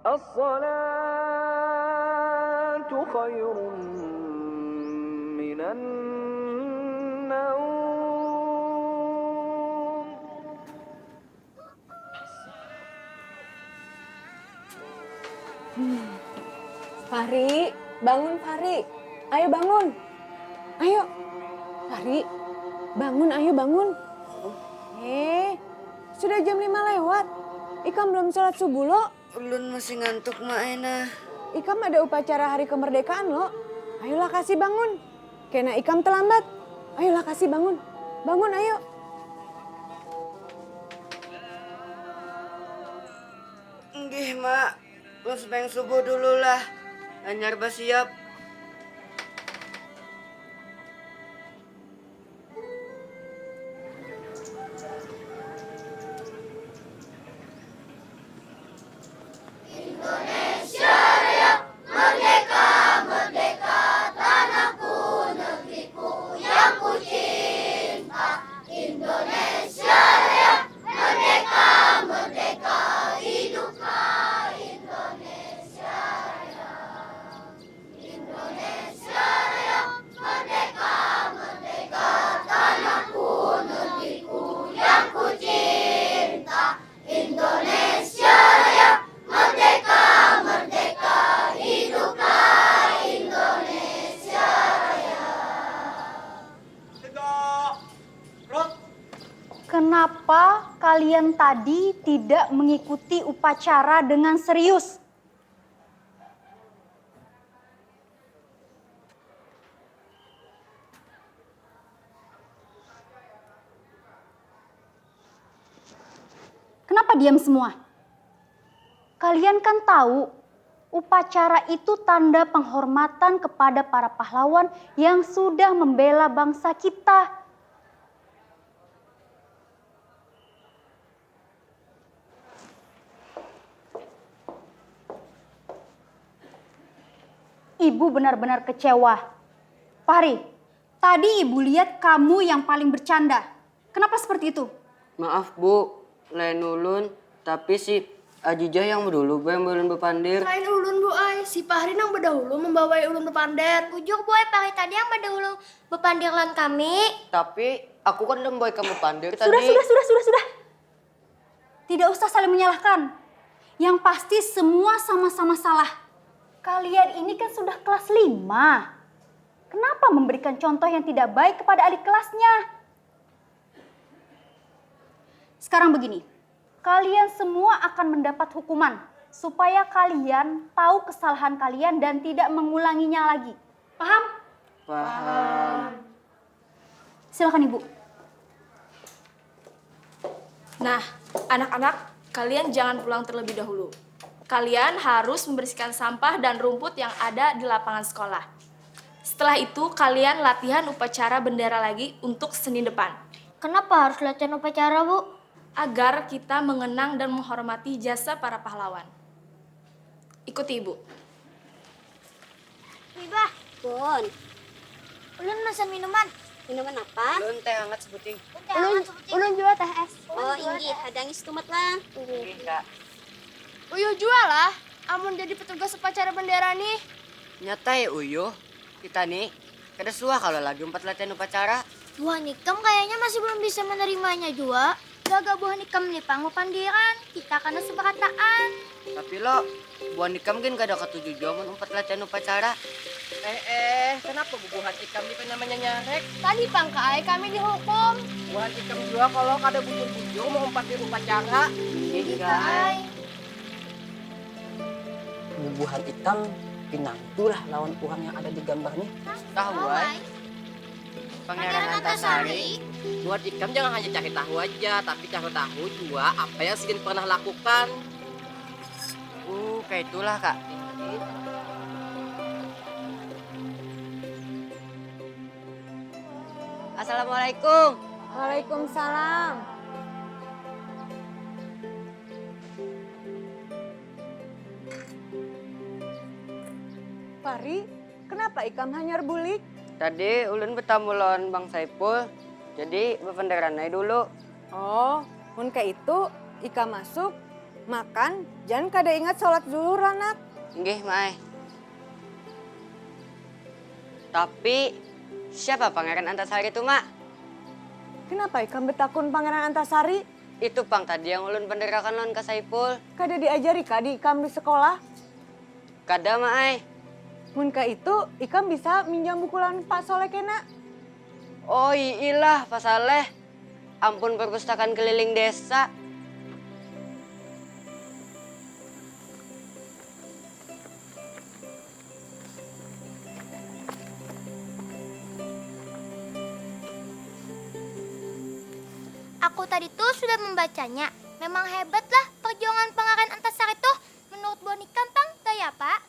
الصلاة خير من النوم. Fahri, bangun Fahri. Ayo bangun. Ayo. Fahri, bangun ayo bangun. Sudah jam 5 lewat. Ikam belum sholat subuh lo. Ulun masih ngantuk mak Ena. Ikam ada upacara hari kemerdekaan lo. Ayolah kasih bangun. Kena Ikam terlambat. Ayolah kasih bangun. Bangun ayo. Nggih mak, ulun sembahyang subuh dulu lah. Anyar siap. Kenapa kalian tadi tidak mengikuti upacara dengan serius? Kenapa diam semua? Kalian kan tahu, upacara itu tanda penghormatan kepada para pahlawan yang sudah membela bangsa kita. Ibu benar-benar kecewa. Fahri, tadi ibu lihat kamu yang paling bercanda. Kenapa seperti itu? Maaf bu, lain ulun. Tapi si Ajijah yang dulu yang ulun bepandir. Lain ulun bu ay, si Fahri nang berdahulu membawai ulun bepandir. Ujuk boy Fahri tadi yang berdahulu bepandir lan kami. Tapi aku kan udah bawa kamu pandir tadi. Sudah. Tidak usah saling menyalahkan. Yang pasti semua sama-sama salah. Kalian ini kan sudah kelas 5. Kenapa memberikan contoh yang tidak baik kepada adik kelasnya? Sekarang begini, kalian semua akan mendapat hukuman supaya kalian tahu kesalahan kalian dan tidak mengulanginya lagi. Paham? Paham. Silakan Ibu. Nah, anak-anak, kalian jangan pulang terlebih dahulu. Kalian harus membersihkan sampah dan rumput yang ada di lapangan sekolah. Setelah itu, kalian latihan upacara bendera lagi untuk Senin depan. Kenapa harus latihan upacara, Bu? Agar kita mengenang dan menghormati jasa para pahlawan. Ikuti Ibu. Wibah. Bun. Ulun pesan minuman. Minuman apa? Ulun teh hangat sebuting. Ulun jual teh es. Oh, inggih, hadang istumat lah. Nggih kak. Uyuh jual lah, amun jadi petugas upacara bendera nih. Nyata ya Uyo, kita nih kada suah kalau lagi latihan upacara. Buah nikam kayaknya masih belum bisa menerimanya juga. Gagal buah nikam nih pandiran. Kita karena seberataan. Tapi lo, buah nikam kan gak ada ketujuh jaman latihan upacara. Kenapa bubuhan ikam itu namanya nyarek? Tadi pangkai kami dihukum. Bubuhan ikam juga kalau kada bujur-bujur mau umpat di upacara. Iya. Bubuhan hitam pinangtulah lawan uang yang ada di gambarnya. Tahu ay. Pangeran Antasari. Buat ikam jangan hanya cari tahu aja, tapi cari tahu juga apa yang Sigin pernah lakukan. Kayak itulah kak. Assalamualaikum. Waalaikumsalam. Fahri, kenapa Ikam hanyar bulik? Tadi ulun bertamu lawan Bang Saipul, jadi bependeranai dulu. Oh, mun kayak itu Ikam masuk, Makan, jangan kada ingat sholat zuhur anak. Nggih, Mai. Tapi siapa Pangeran Antasari itu, Mak? Kenapa ikam betakun Pangeran Antasari? Itu Pang tadi yang ulun penderakan lon ke Saipul. Kada diajari kadi ikam di sekolah. Kada, Mai. Mun ka itu, ikam bisa minjam buku lawan Pak Soleh kena. Oh iyalah, Pak Saleh. Ampun perpustakaan keliling desa. Aku tadi tuh sudah membacanya. Memang hebat lah perjuangan Pangeran Antasari tuh. Menurut Boni Kampang, tuh ya Pak?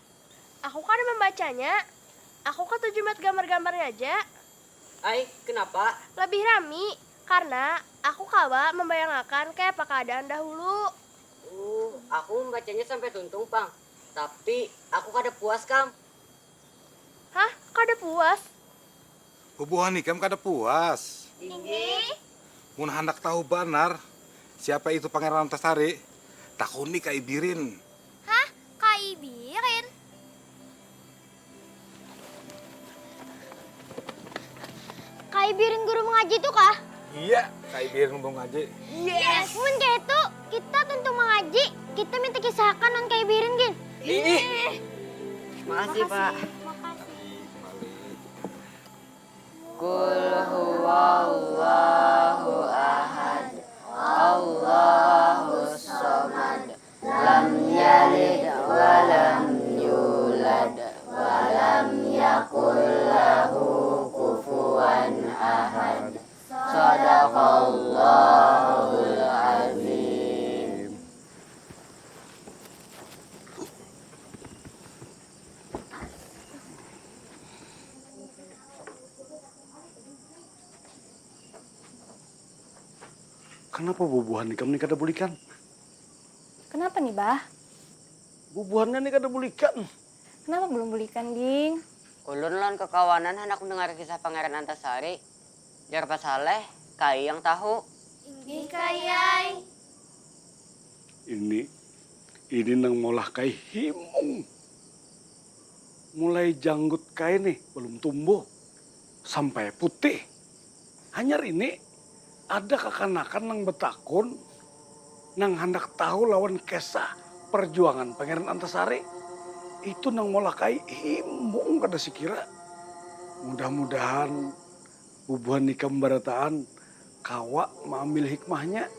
Aku kan membacanya. Aku kan tuh cuma gambar-gambarnya aja. Ai, kenapa? Lebih rami, karena aku kawa membayangkan kayak apa keadaan dahulu. Aku membacanya sampai tuntung, Pang. Tapi aku kada puas, Kam. Hah? Kada puas? Bubuhan ikam kada puas. Ini. Mun hendak tahu benar siapa itu Pangeran Antasari, takuni ka Ibirin. Hah? Kak Ibirin? Kak Ibirin guru mengaji tuh kah? Iya, ka Ibirin ngomong ngaji. Yes! Mun kayak itu, kita tentu mengaji. Kita minta kisahkan non Kak Ibirin, Gin. Makasih, Pak. Makasih. Qul huwallahu ahad, Allahus samad, lam yalid wa lam yulad, wa lam yakul lahu kufuwan ahad. Shadaqallahul azim. Kenapa bubuhan ikam ini kada bulikan? Kenapa nih, Bah? Bubuhannya ini kada bulikan. Kenapa belum bulikan, Ging? Ulun lon kekawanan hendak mendengar kisah Pangeran Antasari. Biar Pak Saleh, Kai yang tahu. Ini kayai. Ini nang molah kai himung. Mulai janggut kai nih, belum tumbuh. Sampai putih. Hanyar ini ada kekanakan nang betakun. Nang hendak tahu lawan kisah perjuangan Pangeran Antasari. Itu nang molah kai himung kada sikira. Mudah-mudahan bubuhan nikam barataan kawa mengambil hikmahnya.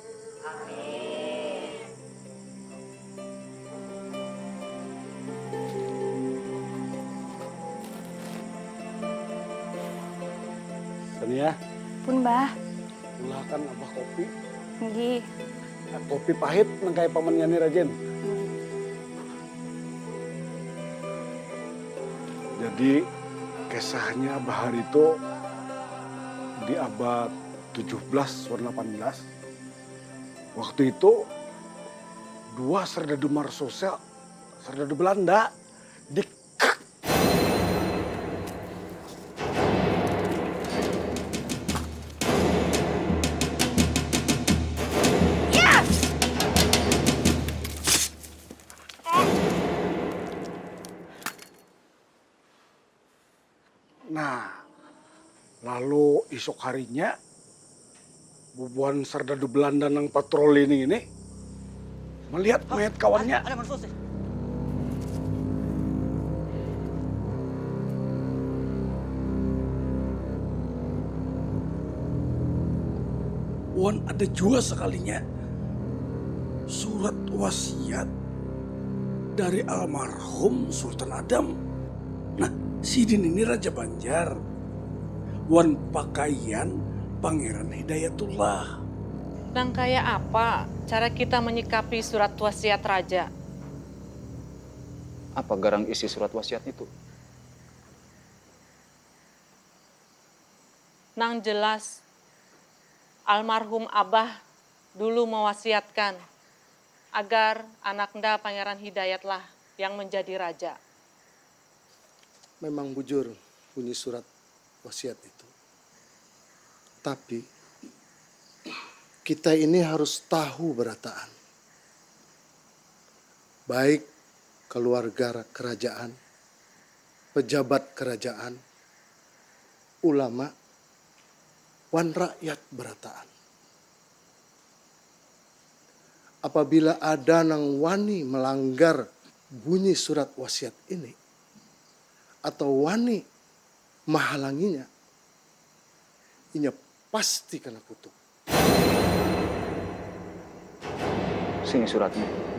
Sania, Pun, Bah. ulahkan abah kopi. Nggih. Kopi pahit nang kaya paman Yani Rajen. Jadi kisahnya abah hari itu di abad 17 atau 18. Waktu itu dua serdadu Marsosial, serdadu Belanda di Nah, lalu esok harinya bubuhan serdadu Belanda nang patroli ini melihat mayat kawannya. Ada Marsus. Wan ada juga sekalinya surat wasiat dari almarhum Sultan Adam. Nah, Sidin ini Raja Banjar. Wan pakaian Pangeran Hidayatullah. Dan kayak apa cara kita menyikapi surat wasiat raja? Apa garang isi surat wasiat itu? Nang jelas, almarhum Abah dulu mewasiatkan agar anaknya Pangeran Hidayatlah yang menjadi raja. Memang bujur bunyi surat wasiat itu. Tapi kita ini harus tahu berataan. baik keluarga kerajaan, pejabat kerajaan, ulama, wan rakyat berataan. Apabila ada nang wani melanggar bunyi surat wasiat ini, atau wani menghalanginya, inya pasti kena kutuk. Sini suratnya.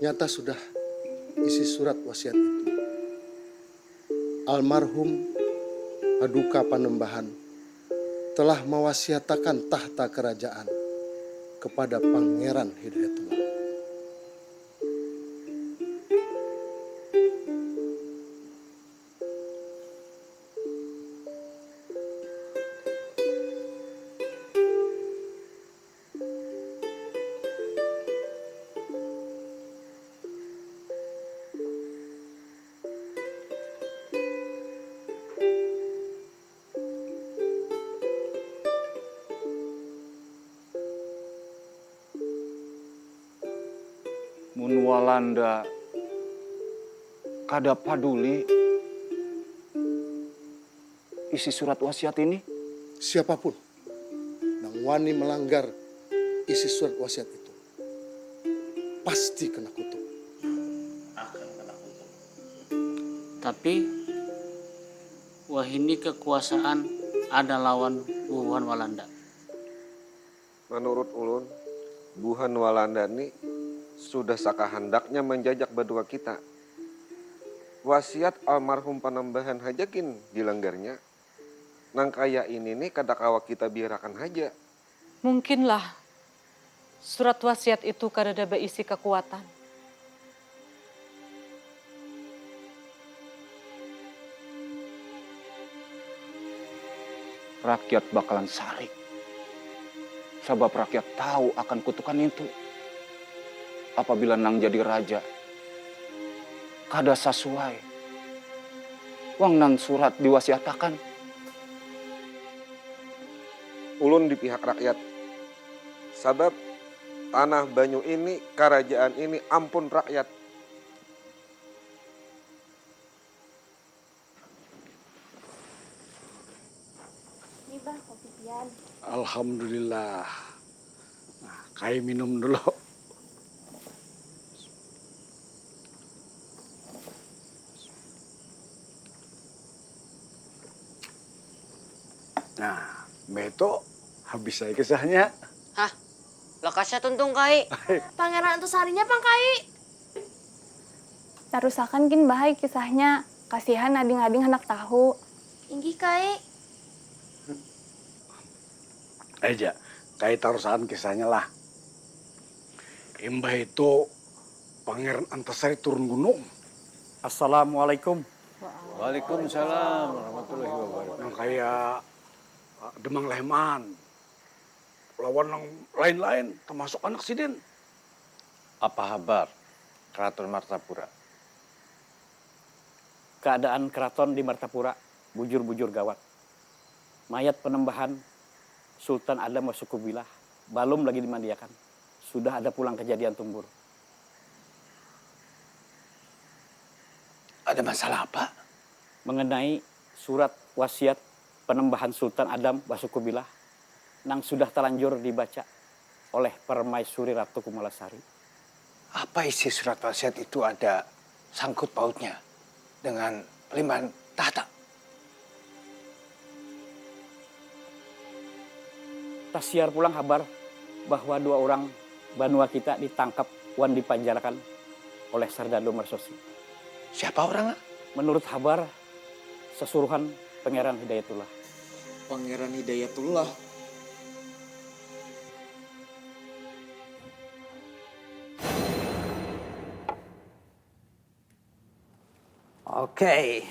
Nyata sudah isi surat wasiat itu. Almarhum Paduka Panembahan telah mewasiatakan tahta kerajaan kepada Pangeran Hidayatullah. Mun Walanda kada paduli isi surat wasiat ini. Siapapun yang wani melanggar isi surat wasiat itu pasti kena kutuk. Tapi wah ini kekuasaan ada lawan Wuhan Walanda. Menurut ulun, Wuhan Walanda ini sudah sakahandaknya menjajak berdua kita. Wasiat almarhum Panembahan hajakin dilanggarnya. Nang kaya ini nih kadakawa kita biarakan haja. Mungkinlah surat wasiat itu kada berisi kekuatan. Rakyat bakalan sarik. Sebab rakyat tahu akan kutukan itu. Apabila nang jadi raja, kada sesuai. Wang nang surat diwasiatakan. Ulun di pihak rakyat. Sebab tanah Banyu ini, kerajaan ini ampun rakyat. Ini Bang, kopi pian. Alhamdulillah. Nah, kai minum dulu. Nah, Beto habis saya kisahnya. Hah? Lokasnya tuntung kai. Pangeran Antasarinya Pang Kai. Tarusakan kin bahagia kisahnya. Kasihan ading-ading hendak tahu. Inggih Kai. Aja, kai tarusan kisahnya lah. Imbah itu Pangeran Antasari turun gunung. Assalamualaikum. Waalaikumsalam warahmatullahi wabarakatuh. Yang kayak Demang Lehman, lawan yang lain-lain, termasuk anak Sidin. Apa kabar Keraton Martapura? Keadaan keraton di Martapura bujur-bujur gawat. Mayat Panembahan Sultan Adam Wasukubilah belum lagi dimandiakan. Sudah ada pulang kejadian tumbur. Ada masalah apa? Mengenai surat wasiat Panembahan Sultan Adam Wasukubilah nang sudah terlanjur dibaca oleh Permaisuri Ratu Kumalasari. Apa isi surat wasiat itu ada sangkut pautnya dengan limpahan tahta? Tasiar pulang kabar bahwa 2 orang banua kita ditangkap wan dipanjarakan oleh Serdadu Mersosi. Siapa orangnya? Menurut kabar sesuruhan Pangeran Hidayatullah. Pangeran Hidayatullah. Oke.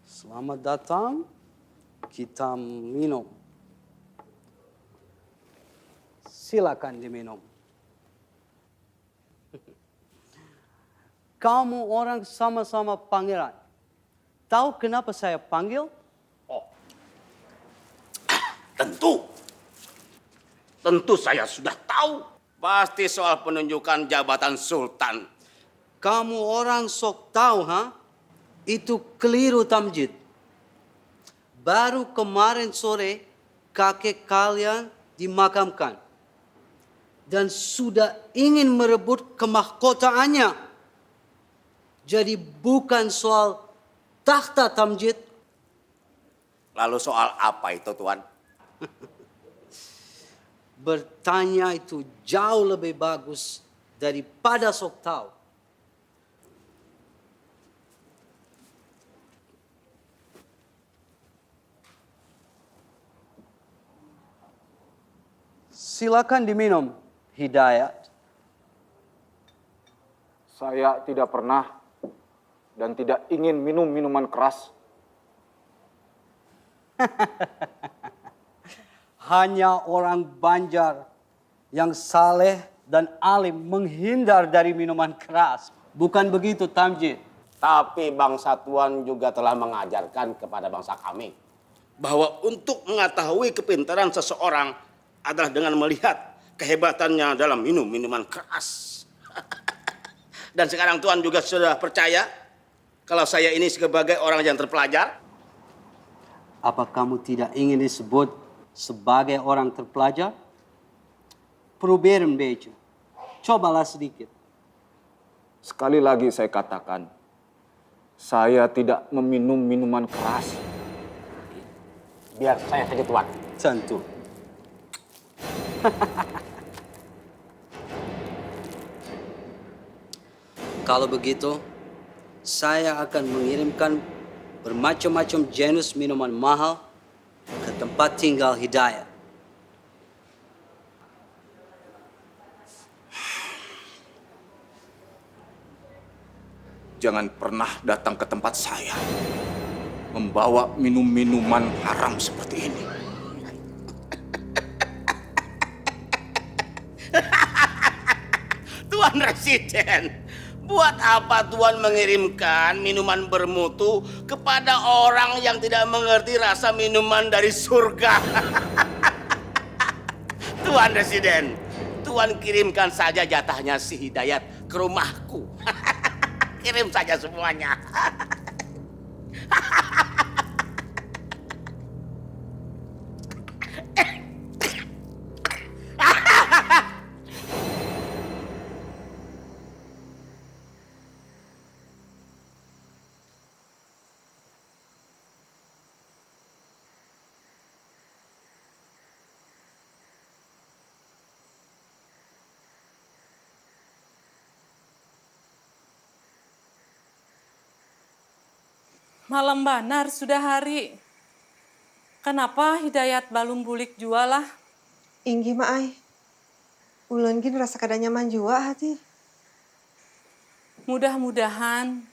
Selamat datang. Kita minum. Silakan diminum. Kamu orang sama-sama pangeran. Tahu kenapa saya panggil? Tentu. Tentu saya sudah tahu. Pasti soal penunjukan jabatan sultan. Kamu orang sok tahu, ha? Itu keliru, Tamjid. Baru kemarin sore kakek kalian dimakamkan. Dan sudah ingin merebut kemahkotaannya. Jadi bukan soal takhta, Tamjid. Lalu soal apa itu, Tuan? Bertanya itu jauh lebih bagus daripada sok tahu. Silakan diminum, Hidayat. Saya tidak pernah dan tidak ingin minum minuman keras. Hanya orang Banjar yang saleh dan alim menghindar dari minuman keras. Bukan begitu, Tamjid? Tapi bangsa Tuan juga telah mengajarkan kepada bangsa kami bahwa untuk mengetahui kepintaran seseorang adalah dengan melihat kehebatannya dalam minum minuman keras. Dan sekarang Tuan juga sudah percaya kalau saya ini sebagai orang yang terpelajar. Apa kamu tidak ingin disebut sebagai orang terpelajar? Probeer een beetje. Cobalah sedikit. Sekali lagi saya katakan, saya tidak meminum minuman keras. Biar saya saja, Tuan. Tentu. Kalau begitu, saya akan mengirimkan bermacam-macam jenis minuman mahal ke tempat tinggal Hidayat. Jangan pernah datang ke tempat saya membawa minum-minuman haram seperti ini. Tuan Residen, buat apa Tuan mengirimkan minuman bermutu kepada orang yang tidak mengerti rasa minuman dari surga? Tuan Residen, Tuan kirimkan saja jatahnya si Hidayat ke rumahku. Kirim saja semuanya. Malam banar sudah hari. Kenapa Hidayat balum bulik jua lah? Inggi mah ai. Ulun gin rasa kada nyaman jua hati. Mudah-mudahan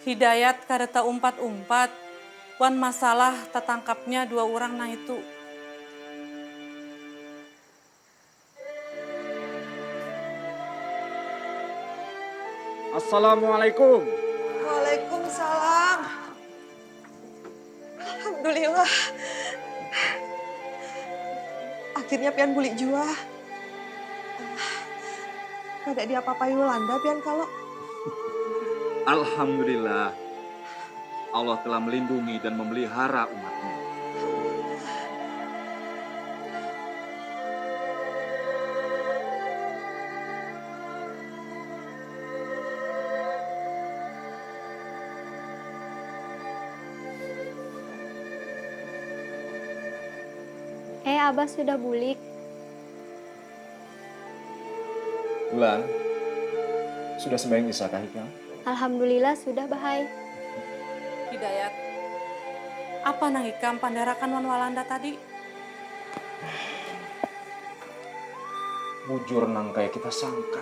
Hidayat kada ta umpat-umpat. Wan masalah tertangkapnya dua orang nah itu. Assalamualaikum. Waalaikumsalam. Alhamdulillah. Akhirnya pian buli jua. Kada diapa-apai Yolanda pian kalau. Alhamdulillah. Allah telah melindungi dan memelihara umatnya. Abah sudah bulik. Bulan, sudah sembahyang isya kah Hikam? Alhamdulillah sudah, Bahai. Hidayat, apa nang ikam pandarakan wan Walanda tadi? bujur nang kayak kita sangka.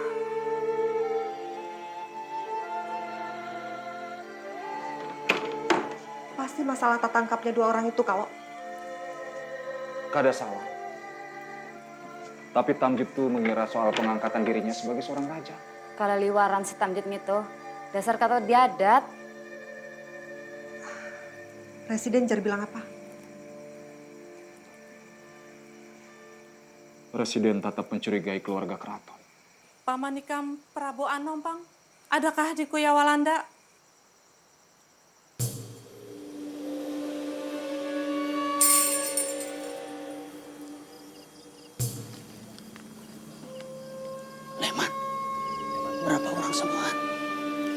Pasti masalah tertangkapnya 2 orang itu kalau. Kada salah. Tapi Tamjid tuh mengira soal pengangkatan dirinya sebagai seorang raja. Kalau liwaran si Tamjid itu, dasar kata biadat. Presiden jar bilang apa? Presiden tetap mencurigai keluarga keraton. Pamanikam Prabu Anom, Pang. Adakah di Kuya Walanda? Berapa orang semua?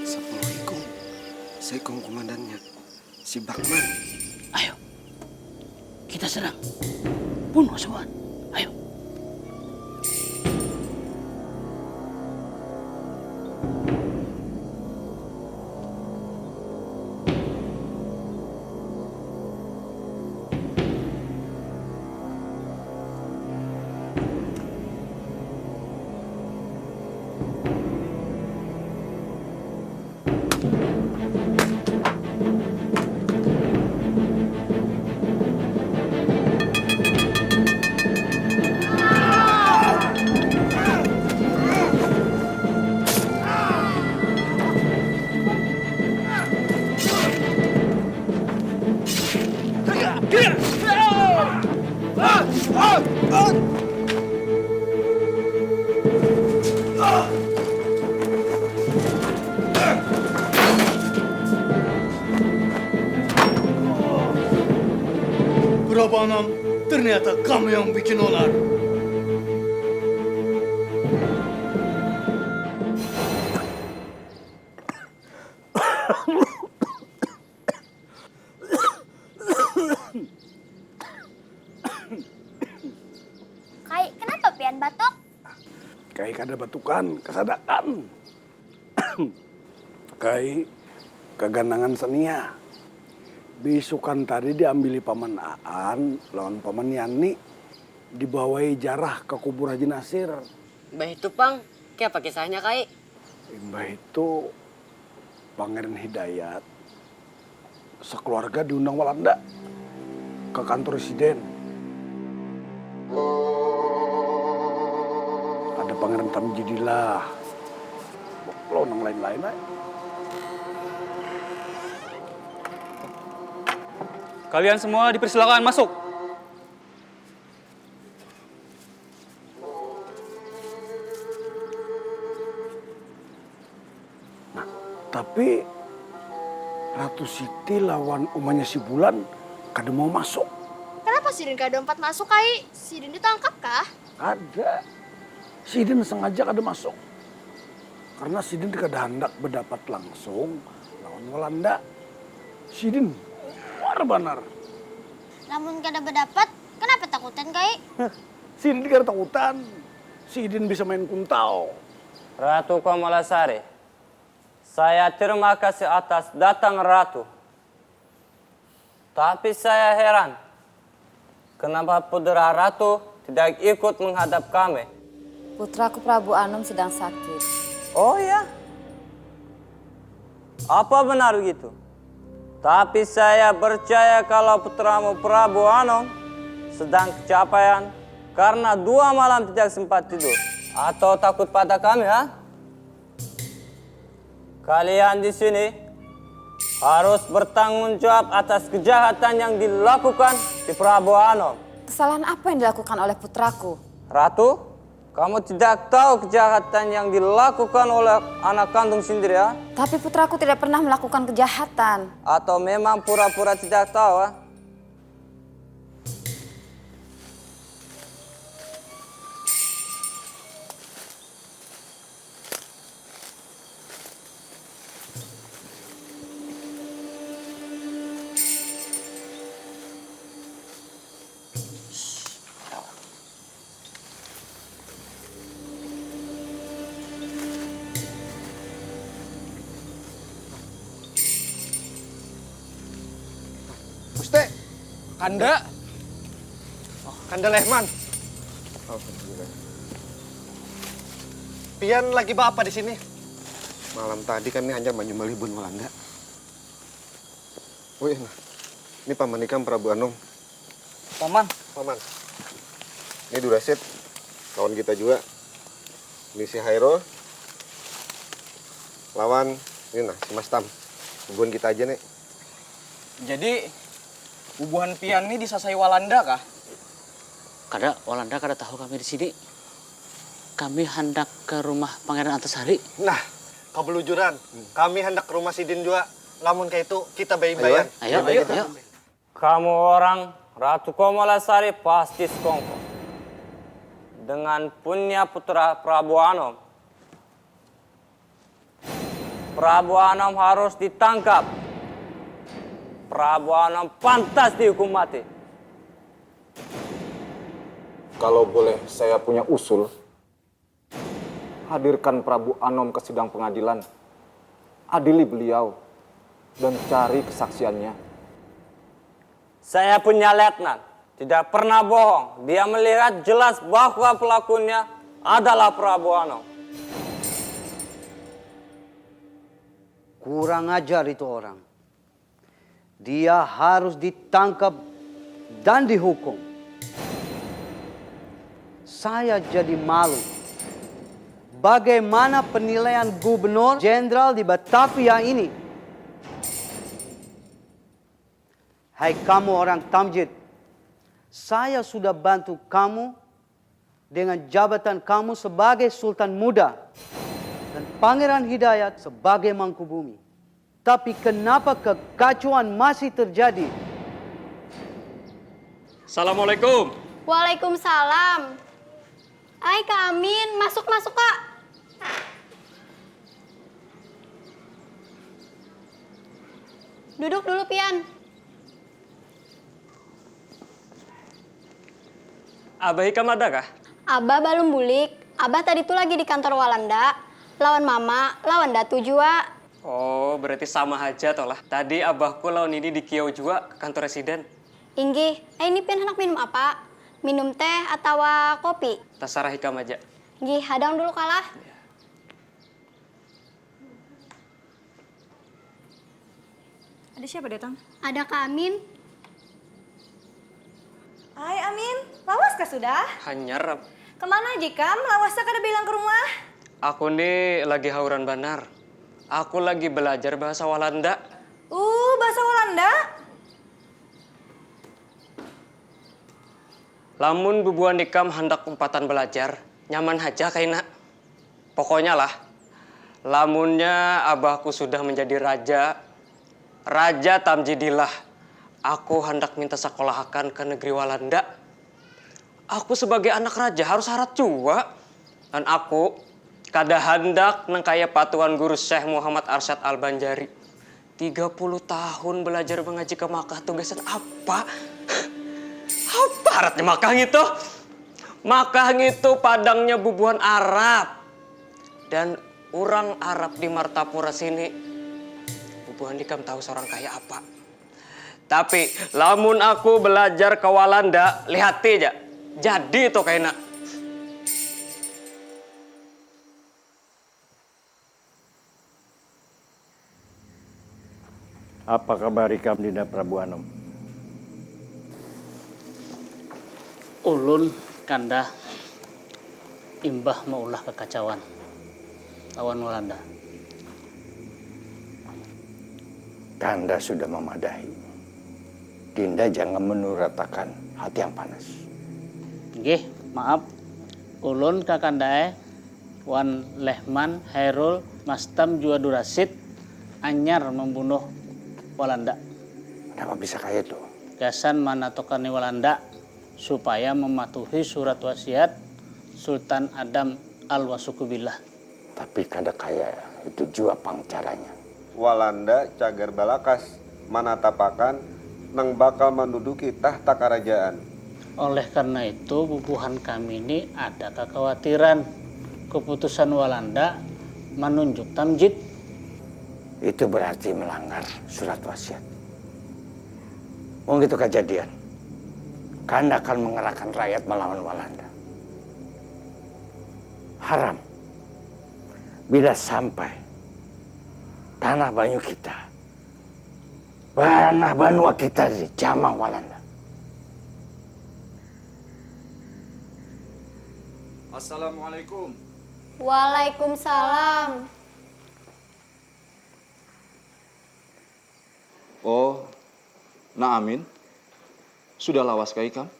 10 ikung. Saya ikung komandannya, si Bakman. Ayo, kita serang. Bunuh semua. Ayo. Prabanam, ternyata kamu yang bikin onar. Kai, kenapa pian batuk? Kai kada batukan, kesadakan. Kai keganangan senia. Besokan tadi diambili paman Aan lawan paman Yani, dibawai jarah ke kubur Haji Nasir. Mbah itu, Pang, kayak apa kisahnya, Kai? Mbah itu Pangeran Hidayat sekeluarga diundang Walanda ke kantor residen. Ada Pangeran Tamjidillah, lo nang lain-lain aja. Kalian semua dipersilakan masuk. Nah, tapi Ratu Siti lawan umanya si Bulan kada mau masuk. Kenapa Sidin kada 4 masuk, Kai? Sidin ditangkap kah? Ada. Sidin sengaja kada masuk. Karena Sidin kada hendak berdapat langsung lawan Walanda. Sidin benar. Namun kada berdapat, kenapa takutan, Kai? Sidin kada takutan. Sidin bisa main kuntau. Ratu Kamalasari, saya terima kasih atas datang Ratu. Tapi saya heran, kenapa Putra Ratu tidak ikut menghadap kami? Putraku Prabu Anom sedang sakit. Oh ya? Apa benar begitu? Tapi saya percaya kalau putramu Prabu Anom sedang kecapean karena 2 malam tidak sempat tidur. Atau takut pada kami, ha? Kalian di sini harus bertanggung jawab atas kejahatan yang dilakukan di Prabu Anom. Kesalahan apa yang dilakukan oleh putraku? Ratu, kamu tidak tahu kejahatan yang dilakukan oleh anak kandung sendiri, ya? Tapi putraku tidak pernah melakukan kejahatan. Atau memang pura-pura tidak tahu, ha? Guste, Kanda. Kanda Lehman. Pian lagi apa di sini? Malam tadi kami hanya melibun Walanda. Oh iya, nah. Ini Paman Ikam Prabu Anom. Paman. Paman. Ini Durasit, kawan kita juga. Ini si Hairul. Lawan, ini nah, si Mas Tam. Hubungan kita aja, Nek. Jadi, hubungan Pian ini disasai Walanda kah? Kada Walanda kada tahu kami di sini. Kami hendak ke rumah Pangeran Antasari. Nah, kebelujuran. Kami hendak ke rumah Sidin juga. Namun kayak itu kita bayi-bayan. Ayo. Kamu orang Ratu Komalasari pasti sekongkol. Dengan punya putra Prabu Anom. Prabu Anom harus ditangkap. Prabu Anom pantas dihukum mati. Kalau boleh saya punya usul, hadirkan Prabu Anom ke sidang pengadilan. Adili beliau dan cari kesaksiannya. Saya punya letnan, tidak pernah bohong. Dia melihat jelas bahwa pelakunya adalah Prabu Anom. Kurang ajar itu orang. Dia harus ditangkap dan dihukum. Saya jadi malu. Bagaimana penilaian Gubernur Jenderal di Batavia ini? Hai kamu orang Tamjid, saya sudah bantu kamu dengan jabatan kamu sebagai Sultan Muda dan Pangeran Hidayat sebagai Mangkubumi. Tapi kenapa kekacauan masih terjadi? Assalamualaikum. Waalaikumsalam. Hai Kak Amin, masuk Kak. Duduk dulu Pian. Abah Hikam ada kah? Abah belum bulik. Abah tadi tuh lagi di kantor Walanda. Lawan Mama, lawan Datu juga. Oh, berarti sama aja toh lah. Tadi abahku lawan ini di Kiau juga ke kantor residen. Inggih, ini Pian hendak minum apa? Minum teh atau kopi? Terserah Hikam aja. Inggih, hadang dulu kalah. Ada siapa datang? Ada Kak Amin. Hai Amin, lawas kah sudah? Hanyar. Kemana Jikam? Lawasnya kada bilang ke rumah? Aku nih lagi hauran banar. Aku lagi belajar bahasa Walanda. Bahasa Walanda? Lamun bubuan Ikam hendak umpatan belajar, nyaman aja kaina. Pokoknya lah, lamunnya abahku sudah menjadi Raja Tamjidillah. Aku hendak minta sekolahakan ke negeri Walanda. Aku sebagai anak raja harus syarat juga. Dan aku kada hendak nengkaya patuan guru Syekh Muhammad Arsyad Al-Banjari. 30 tahun belajar mengaji ke Makkah, tugasan apa? Apa syaratnya Makkah itu? Makkah itu padangnya bubuhan Arab. Dan orang Arab di Martapura sini, bubuhan Ikam tahu seorang kaya apa. Tapi lamun aku belajar ke Walanda, lihat aja. Jadi itu kayaknya. Apa kabar Ikam Dinda Prabu Anom? Ulun kanda imbah maulah kekacauan lawan Walanda. Kanda sudah memadahi. Dinda jangan menuratakan hati yang panas. Nggih, maaf. Ulun kakandae Wan Lehman, Hairul, Mastam, juga Durasit anyar membunuh Walanda. Kenapa bisa kayak itu? Gasan manatokani Walanda supaya mematuhi surat wasiat Sultan Adam Al-Wasukubillah. Tapi kada kaya itu juga pangcaranya. Walanda cagar balakas manatapakan nang bakal menduduki tahta kerajaan. Oleh karena itu bubuhan kami ini ada kekhawatiran keputusan Walanda menunjuk Tamjid. Itu berarti melanggar surat wasiat. Begitu kejadian, Kanda akan mengerahkan rakyat melawan Walanda. Haram bila sampai tanah banyu kita, tanah banua kita dijamah Walanda. Assalamualaikum. Waalaikumsalam. Oh, Nak Amin, sudah lawas kah ikam?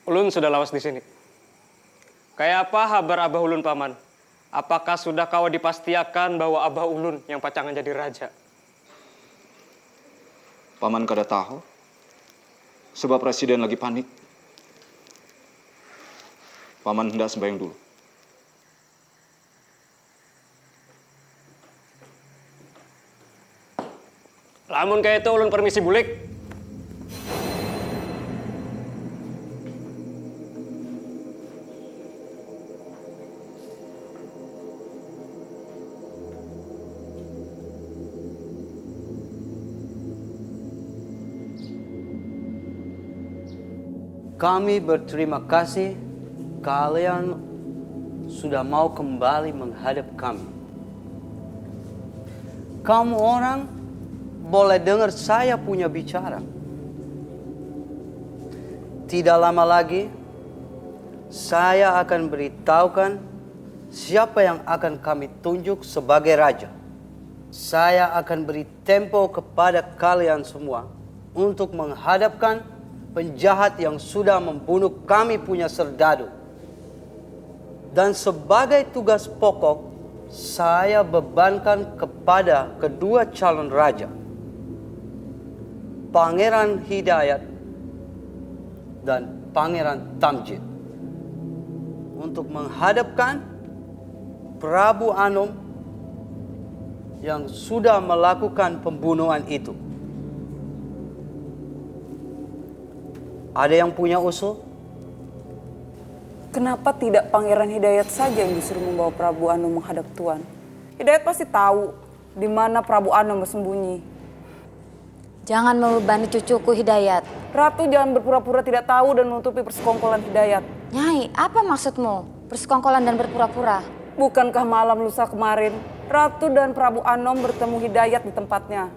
Ulun sudah lawas di sini. Kayak apa kabar Abah Ulun paman? Apakah sudah kau dipastiakan bahwa Abah Ulun yang pacangan jadi raja? Paman kada tahu, sebab presiden lagi panik. Paman hendak sembahyang dulu. Lamun kayak itu ulun permisi bulik. Kami berterima kasih kalian sudah mau kembali menghadap kami. Kamu orang boleh dengar saya punya bicara. Tidak lama lagi, saya akan beritahukan siapa yang akan kami tunjuk sebagai raja. Saya akan beri tempo kepada kalian semua untuk menghadapkan penjahat yang sudah membunuh kami punya serdadu. Dan sebagai tugas pokok, saya bebankan kepada kedua calon raja, Pangeran Hidayat dan Pangeran Tamjid, untuk menghadapkan Prabu Anom yang sudah melakukan pembunuhan itu. Ada yang punya usul? Kenapa tidak Pangeran Hidayat saja yang disuruh membawa Prabu Anom menghadap Tuan? Hidayat pasti tahu di mana Prabu Anom bersembunyi. Jangan membebani cucuku Hidayat. Ratu jangan berpura-pura tidak tahu dan menutupi persekongkolan Hidayat. Nyai, apa maksudmu? Persekongkolan dan berpura-pura? Bukankah malam lusa kemarin, Ratu dan Prabu Anom bertemu Hidayat di tempatnya?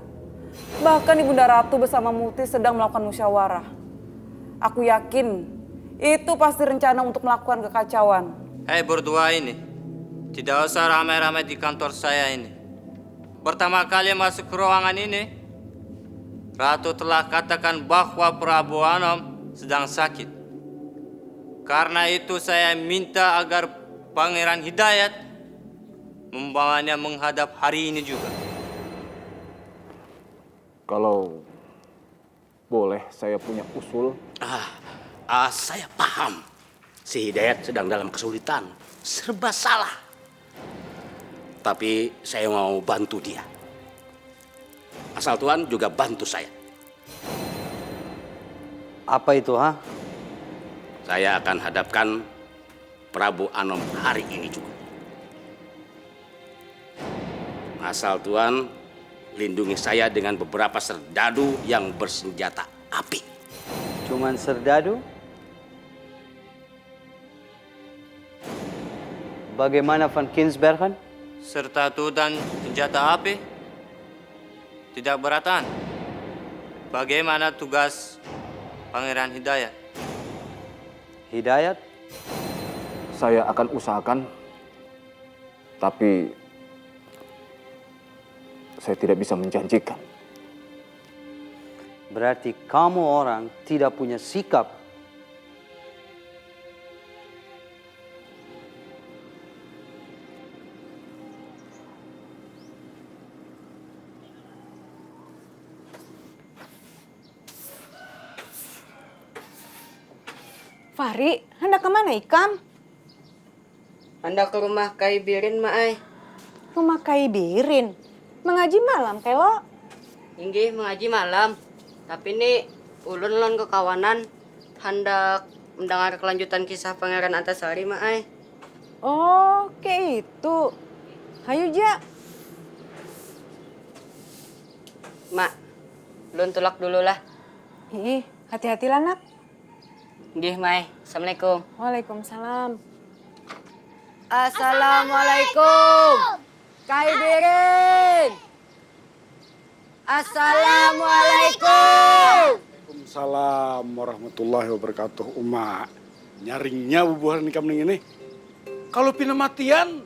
Bahkan Ibunda Ratu bersama Muti sedang melakukan musyawarah. Aku yakin itu pasti rencana untuk melakukan kekacauan. Hei berdua ini, tidak usah ramai-ramai di kantor saya ini. Pertama kali masuk ke ruangan ini, Ratu telah katakan bahwa Prabu Anom sedang sakit. Karena itu saya minta agar Pangeran Hidayat membawanya menghadap hari ini juga. Kalau boleh, saya punya usul. Saya paham. Si Hidayat sedang dalam kesulitan. Serba salah. Tapi saya mau bantu dia. Asal Tuhan juga bantu saya. Apa itu, ha? Saya akan hadapkan Prabu Anom hari ini juga. Asal Tuhan lindungi saya dengan beberapa serdadu yang bersenjata api. Cuman serdadu? Bagaimana Van Kinsbergen? Serdadu dan senjata api? Tidak beratan. Bagaimana tugas Pangeran Hidayat? Hidayat? Saya akan usahakan, tapi saya tidak bisa menjanjikan. Berarti kamu orang tidak punya sikap. Fahri, hendak kemana Ikam? Hendak ke rumah Kai Birin, Maai. Rumah Kai Birin? Mengaji malam, Kelo? Inggih, mengaji malam. Tapi ini ulun lon ke kawanan hendak mendengar kelanjutan kisah Pangeran Antasari, Maai. Oh, kayak itu. Hayu, Ja. Mak, ulun tulak dulu lah. Ih, hati-hatilah, Nak. Nggih, Mai. Assalamualaikum. Waalaikumsalam. Assalamualaikum. Kai Birin. Assalamualaikum. Waalaikumsalam warahmatullahi wabarakatuh. Uma, nyaringnya bubuhan nikam ini. Kalau pina matian,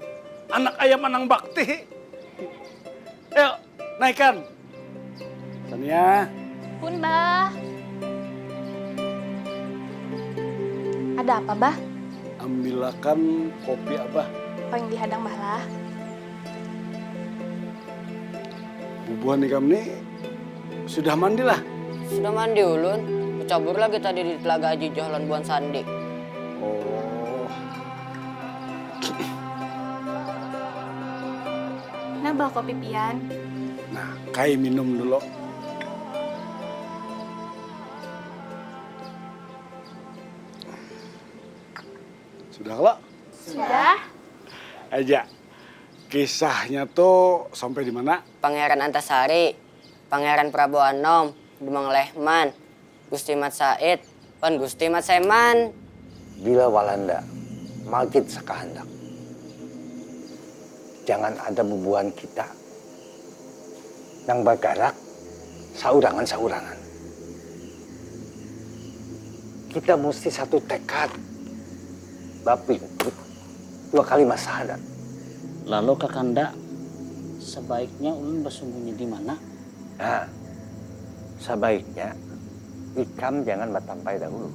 anak ayam anang bakti. Ayo, naikkan. Sania. Pun, Bah. Ada apa, Bah? Ambilakan kopi Abah. Paling dihadang, Bah lah. Bubuhan nikam ini sudah mandi lah. Sudah mandi ulun. Kucabur lagi tadi di Telaga Haji Johlan Buan Sandi. Oh. Nah, bawa kopi pian. Nah, Kai minum dulu. Sudah lo? Sudah. Aja. Kisahnya tuh sampai di mana? Pangeran Antasari, Pangeran Prabu Anom, Demang Lehman, Gusti Mat Said, Pan Gusti Mat Seman. Bila Walanda magit sakahandak, jangan ada bubuhan kita nang bagarak saurangan-saurangan. Kita mesti satu tekad, bapi dua kalimat syahadat. Lalu Kakanda, sebaiknya ulun bersembunyi di mana? Nah, sebaiknya ikam jangan batampai dahulu.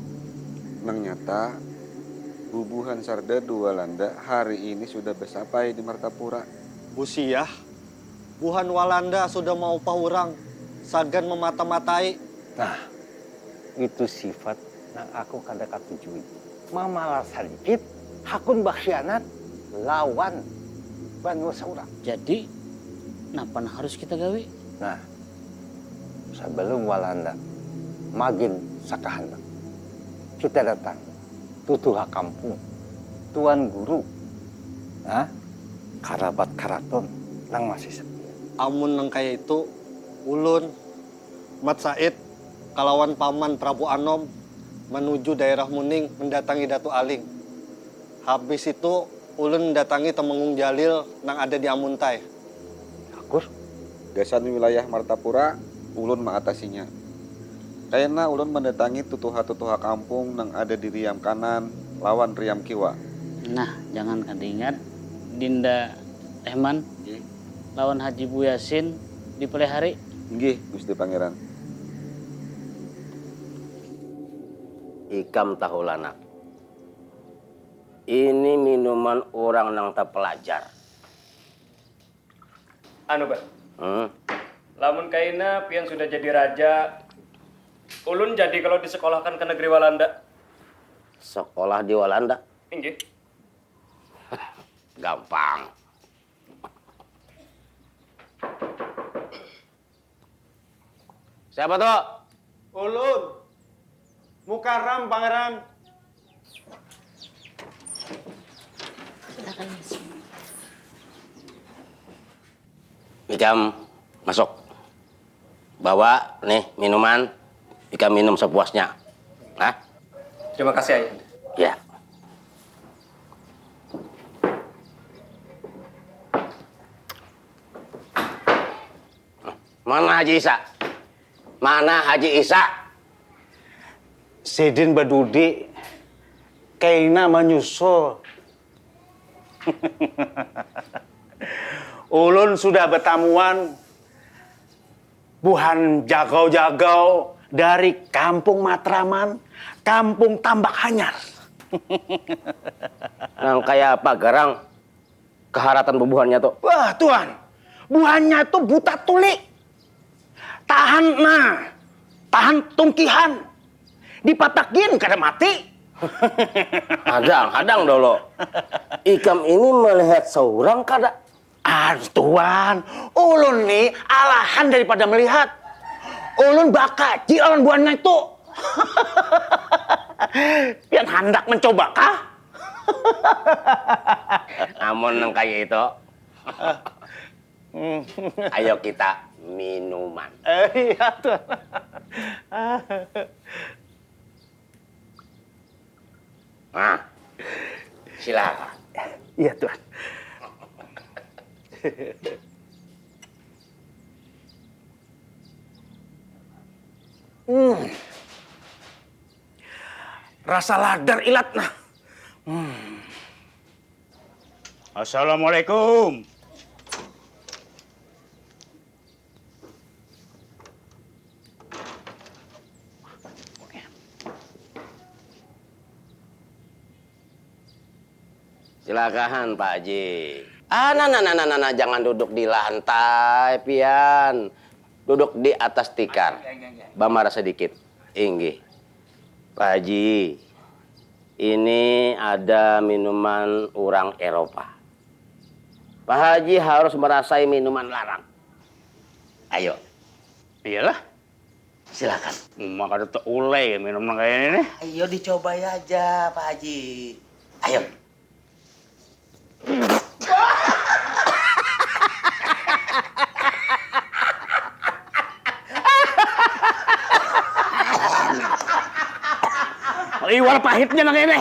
Nang nyata, bubuhan Sardadu Walanda hari ini sudah bersampai di Martapura. Busiah, buhan Walanda sudah mau pahurang, sagan memata-matai. Nah, itu sifat yang aku kada katujui. Mamalah sedikit, hakun bakhsianat lawan Banu Saura. Jadi, napa harus kita gawe? Nah, sebelum Walanda magin sakahandak, kita datang tutuha kampung, tuan guru, karabat karaton nang masih sepi. Amun nang kaya itu, ulun, Mat Said, kalawan paman Prabu Anom, menuju daerah Muning mendatangi Datu Aling. Habis itu, ulun mendatangi Temenggung Jalil nang ada di Amuntai. Akur? Gasan wilayah Martapura, ulun mengatasinya. Karena ulun mendatangi tutuha-tutuha kampung nang ada di Riam Kanan lawan Riam Kiwa. Nah, jangan kada ingat Dinda Ehman lawan Haji Bu Yasin di Pelehari. Nggih, Gusti Pangeran. Ikam tahulana. Ini minuman orang nang tak pelajar. Anu, Pak. Lamun kaina pian sudah jadi raja, ulun jadi kalau disekolahkan ke negeri Walanda. Sekolah di Walanda? Inggih. Gampang. Siapa tuh? Ulun, Mukarram Pangeran. Ikam masuk. Bawa nih minuman. Ikam minum sepuasnya. Nah? Terima kasih, Ayah. Ya. Mana Haji Isa? Mana Haji Isa? Sidin Badudi, kaina menyusul. Ulun sudah bertamuan buhan jagau-jagau dari Kampung Matraman, Kampung Tambak Hanyar. Nang kayak apa garang keharatan bubuhannya tuh? Wah Tuan, buhannya tuh buta tuli. Tahan tungkihan. Dipatakin kada mati. Hadang dulu. Ikam ini melihat seorang kada? Tuan, ulun nih alahan daripada melihat. Ulun bakaji lawan buahnya itu. Pian hendak mencoba kah? Amun nang kaya itu. Ayo kita minuman. Iya Tuan. Nah, silakan. Iya, Tuan. Rasa ladar ilat nah. Assalamualaikum. Silakan Pak Haji. Nah, jangan duduk di lantai, pian. Duduk di atas tikar. Bamara sedikit. Inggih. Pak Haji, ini ada minuman orang Eropa. Pak Haji harus merasai minuman larang. Ayo. Iyalah. Silakan. Maka ada ulai minum kayak ini nih. Ayo dicoba aja Pak Haji. Ayo. Iwal pahitnya nang ini.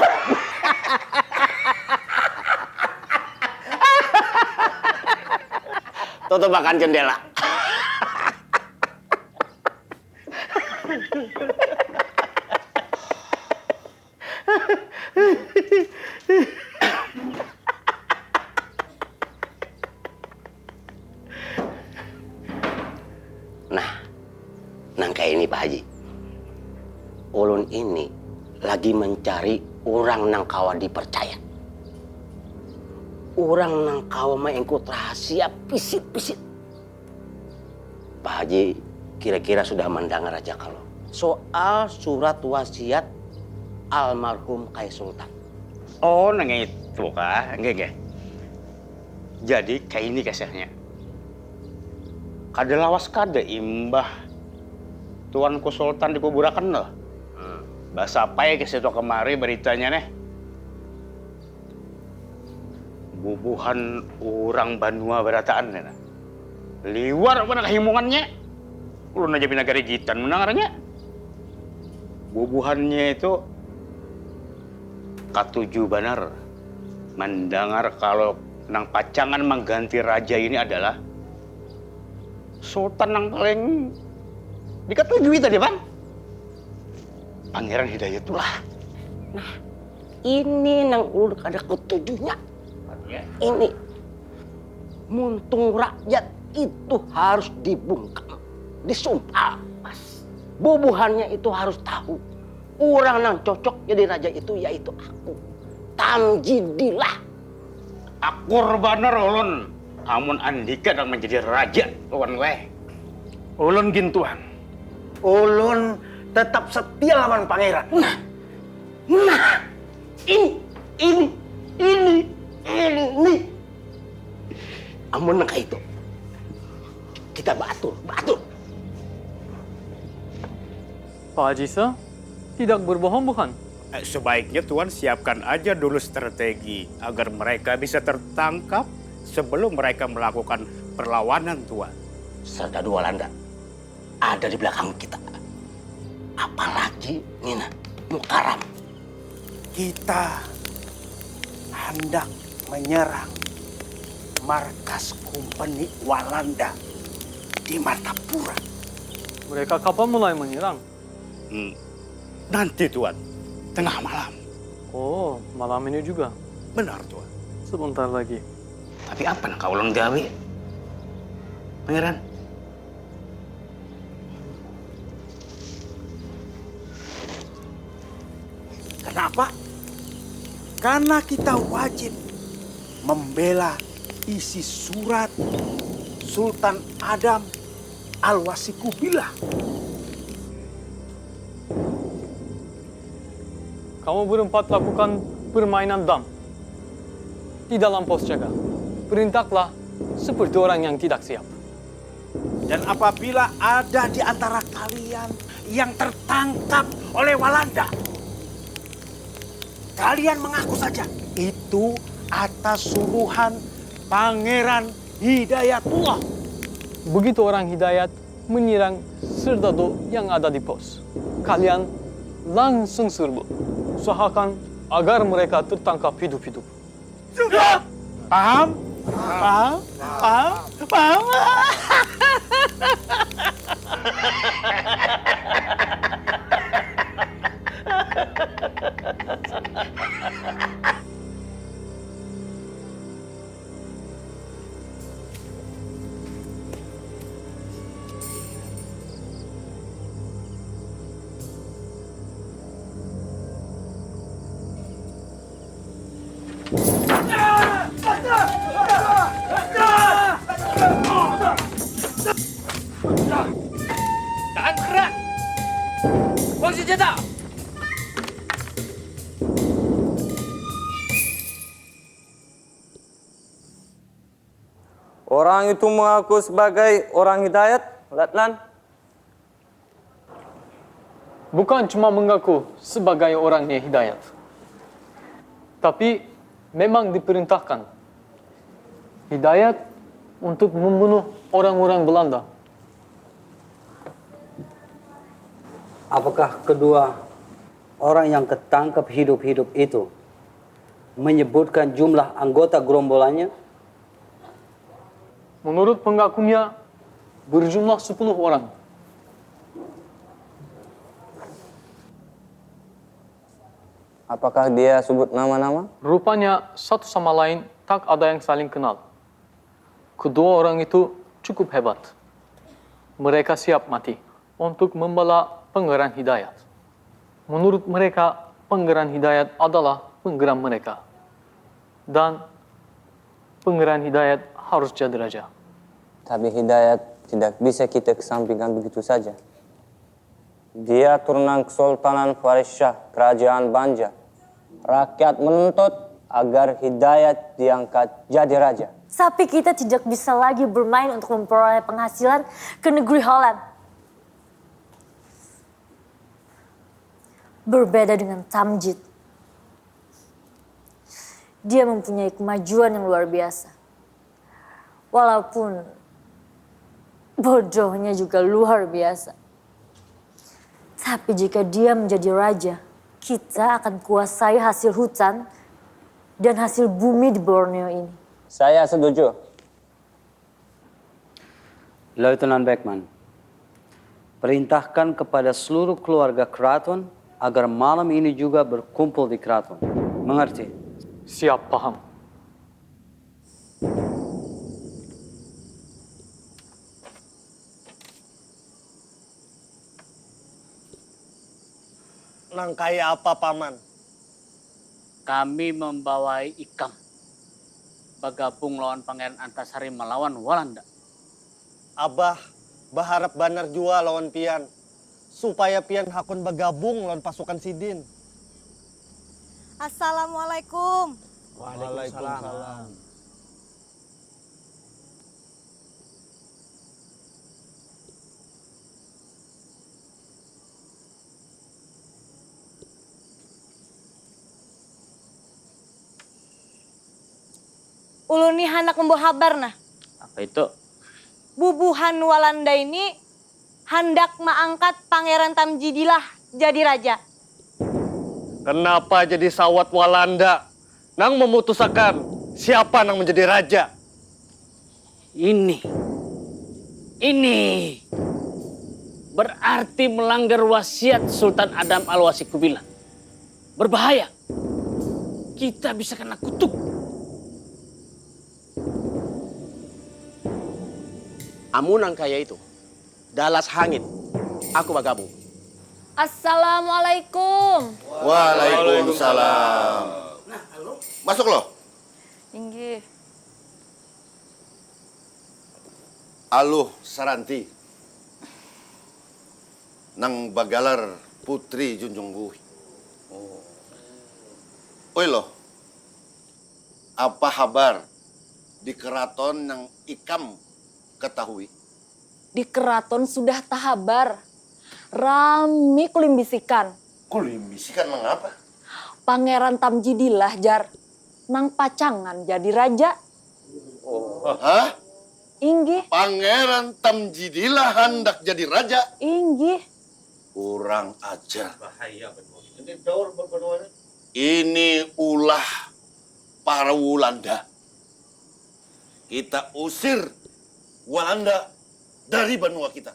Tutup makan jendela. Nah, kayak ini Pak Haji. Ulun ini lagi mencari orang nang kawa dipercaya. Orang nang kawa maengkut rahasia pisit-pisit. Pak Haji kira-kira sudah mendengar aja kalau soal surat wasiat almarhum Kai Sultan. Oh, nang itu kah? Enggak. Jadi kayak ini kasihnya. Kada lawas kada imbah Tuanku Sultan dikuburakan loh. Bahasa apa ya kesitu kemari beritanya nih? Bubuhan orang Banua berataan nih. Liwar mana kehimungannya? Ulun aja pinagari gitan menangarnya. Bubuhannya itu katuju benar mendengar kalau nang pacangan mengganti raja ini adalah Sultan yang paling diketujui tadi Bang. Pangeran Hidayatullah. Nah, ini nang ulun kada ketujuhnya. Ini muntung rakyat itu harus dibungkam, disumpah. Bubuhannya itu harus tahu. Orang nang cocok jadi raja itu yaitu aku. Tamjidillah. Akur bener ulun. Amun andika dan menjadi raja lawan gue. Ulun gintuan. Ulun tetap setia lawan pangeran. Nah, ini. Amun nang itu. Kita batur. Pak Haji Sah, tidak berbohong bukan? Sebaiknya Tuan siapkan aja dulu strategi agar mereka bisa tertangkap sebelum mereka melakukan perlawanan Tuan. Serdadu Walanda ada di belakang kita. Apalagi Nina Mukaram. Kita hendak menyerang markas kompeni Walanda di Martapura. Mereka kapan mulai menyerang? Nanti Tuan, tengah malam. Oh, malam ini juga? Benar Tuan. Sebentar lagi. Tapi apa nak kau ulun gawe? Pangeran? Kenapa? Karena kita wajib membela isi surat Sultan Adam Al-Wasikubillah. Kamu berempat lakukan permainan dam di dalam pos jaga. Perintahlah seperti orang yang tidak siap. Dan apabila ada di antara kalian yang tertangkap oleh Walanda, kalian mengaku saja itu atas suruhan Pangeran Hidayatullah. Begitu orang Hidayat menyerang serdadu yang ada di pos, kalian langsung serbu. Usahakan agar mereka tertangkap hidup-hidup. Cukup. Paham? Paham? Paham? Paham? Tahan bergerak. Buang senjata. Orang itu mengaku sebagai orang hidayat, Latlan. Bukan cuma mengaku sebagai orangnya hidayat, tapi memang diperintahkan hidayat untuk membunuh orang-orang Belanda. Apakah kedua orang yang ketangkap hidup-hidup itu menyebutkan jumlah anggota gerombolannya? Menurut pengakunya berjumlah 10 orang. Apakah dia sebut nama-nama? Rupanya satu sama lain tak ada yang saling kenal. Kedua orang itu cukup hebat. Mereka siap mati untuk membela Pangeran Hidayat. Menurut mereka, Pangeran Hidayat adalah penggeram mereka. Dan Pangeran Hidayat harus jadi raja. Tapi Hidayat tidak bisa kita kesampingkan begitu saja. Dia turunan Kesultanan Faris-Shah Kerajaan Banja. Rakyat menuntut agar Hidayat diangkat jadi raja. Tapi kita tidak bisa lagi bermain untuk memperoleh penghasilan ke negeri Holland. Berbeda dengan Tamjid. Dia mempunyai kemajuan yang luar biasa. Walaupun bodohnya juga luar biasa. Tapi jika dia menjadi raja, kita akan kuasai hasil hutan dan hasil bumi di Borneo ini. Saya setuju. Lieutenant Beckman, perintahkan kepada seluruh keluarga keraton agar malam ini juga berkumpul di keraton. Mengerti? Siap, paham. Nangkai apa, Paman? Kami membawai Ikam bergabung lawan Pangeran Antasari melawan Walanda. Abah berharap banar jua lawan pian, supaya pian hakun bergabung lawan pasukan Sidin. Assalamualaikum. Waalaikumsalam. Ulun nih hendak membawa kabar nah. Apa itu? Bubuhan Walanda ini hendak mengangkat Pangeran Tamjidillah jadi raja. Kenapa jadi sawat Walanda? Nang memutuskan siapa nang menjadi raja? Ini berarti melanggar wasiat Sultan Adam Al-Wasikubilah. Berbahaya. Kita bisa kena kutuk. Amunang kaya itu, dalas hangit, aku bergabung. Assalamualaikum. Waalaikumsalam. Nah, halo. Masuk loh. Inggih. Aluh Saranti. Nang bagalar putri Junjung Buhi. Oi loh. Apa kabar di keraton yang Ikam ketahui? Di keraton sudah tahabar. Rami kulim bisikan. Kulim bisikan mengapa? Pangeran Tamjidillah jar. Nang pacangan jadi raja. Hah? Inggih. Pangeran Tamjidillah hendak jadi raja? Inggih. Kurang ajar. Bahaya betul. Ini ulah para Walanda. Kita usir Walanda dari benua kita.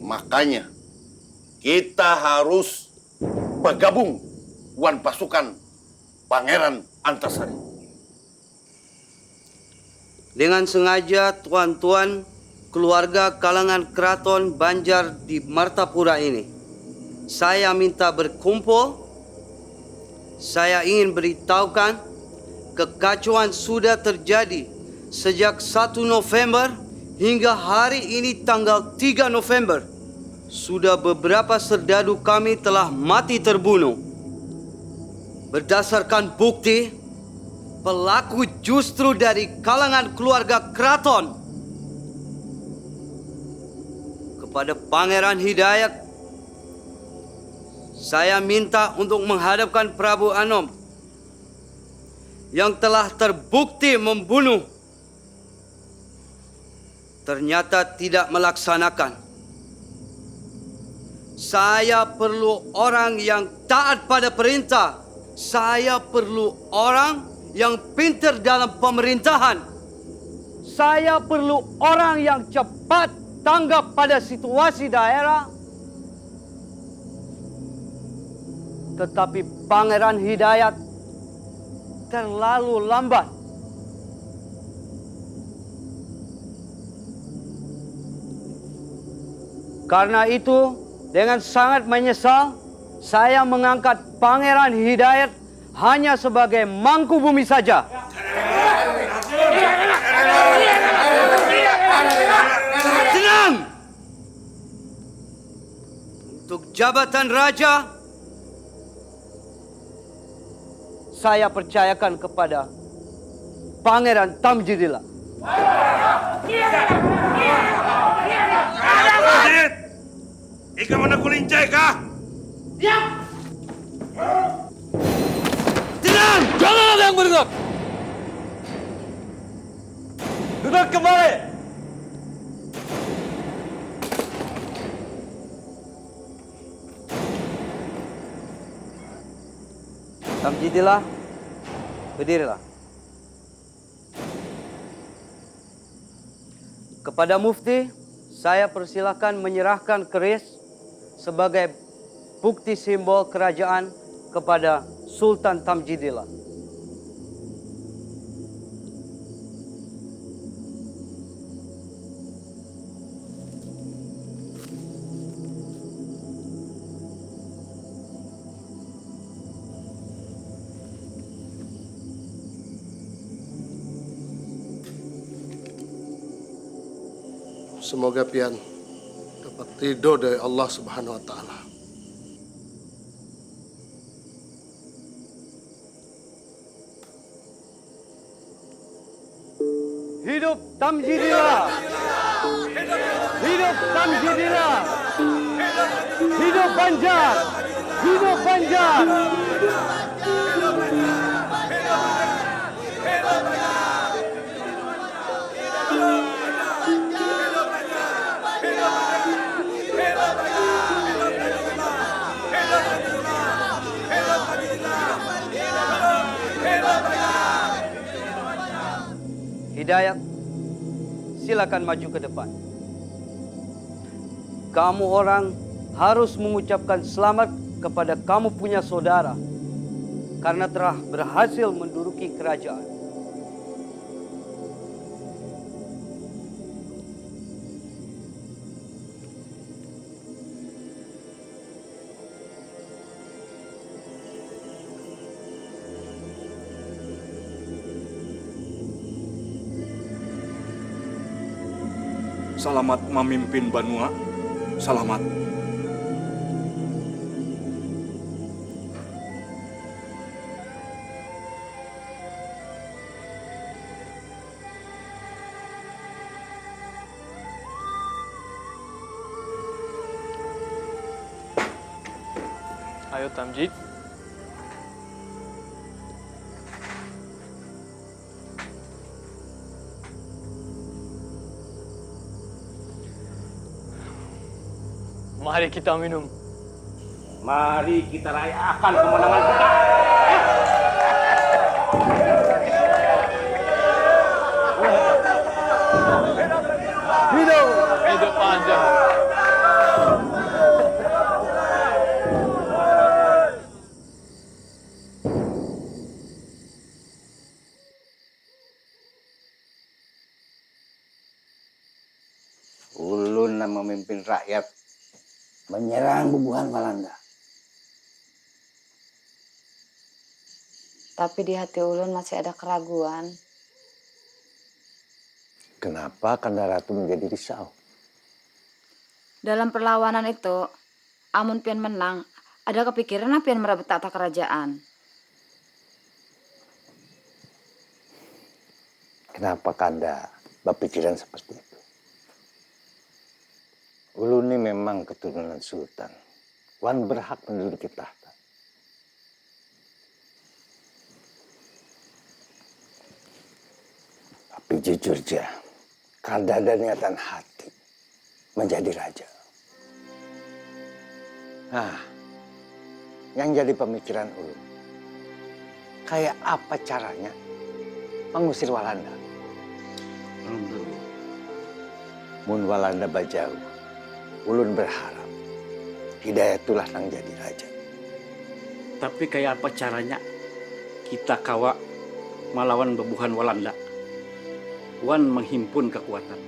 Makanya kita harus bergabung wan pasukan Pangeran Antasari. Dengan sengaja tuan-tuan keluarga kalangan keraton Banjar di Martapura ini, saya minta berkumpul. Saya ingin beritahukan kekacauan sudah terjadi sejak 1 November hingga hari ini tanggal 3 November. Sudah beberapa serdadu kami telah mati terbunuh. Berdasarkan bukti, pelaku justru dari kalangan keluarga keraton. Kepada Pangeran Hidayat, saya minta untuk menghadapkan Prabu Anom yang telah terbukti membunuh, ternyata tidak melaksanakan. Saya perlu orang yang taat pada perintah. Saya perlu orang yang pintar dalam pemerintahan. Saya perlu orang yang cepat tanggap pada situasi daerah. Tetapi Pangeran Hidayat terlalu lambat. Karena itu, dengan sangat menyesal, saya mengangkat Pangeran Hidayat hanya sebagai mangku bumi saja. Tenang! Untuk jabatan raja, saya percayakan kepada Pangeran Tamjidillah. Adit! Ika mana kulincai kah? Diam! Tenang! Jangan ada yang bergerak! Duduk kembali! Tamjidillah, berdirilah. Kepada Mufti, saya persilakan menyerahkan keris sebagai bukti simbol kerajaan kepada Sultan Tamjidillah. Semoga pian dapat ridho dari Allah Subhanahu wa taala. Hidup Tamjidillah! Hidup Tamjidillah! Hidup Banjar! Hidup Banjar! Hidayat, silakan maju ke depan. Kamu orang harus mengucapkan selamat kepada kamu punya saudara karena telah berhasil menduduki kerajaan. Selamat memimpin Banua. Selamat. Ayo Tamjid. Mari kita minum. Mari kita rayakan kemenangan kita. Ulun yang memimpin rakyat menyerang bubuhan Walanda. Tapi di hati ulun masih ada keraguan. Kenapa Kanda Ratu menjadi risau? Dalam perlawanan itu, amun pian menang, ada kepikiran pian merebut tahta kerajaan. Kenapa Kanda berpikiran seperti itu? Ulun ini memang keturunan sultan. Wan berhak menduduki tahta. Tapi jujur aja, Kanda ada niatan hati menjadi raja. Nah, yang jadi pemikiran ulun, kayak apa caranya mengusir Walanda? Mun Walanda bajau, ulun berharap Hidayatullah nang jadi raja. Tapi kayak apa caranya kita kawa melawan bebuhan Walanda? Wan menghimpun kekuatan.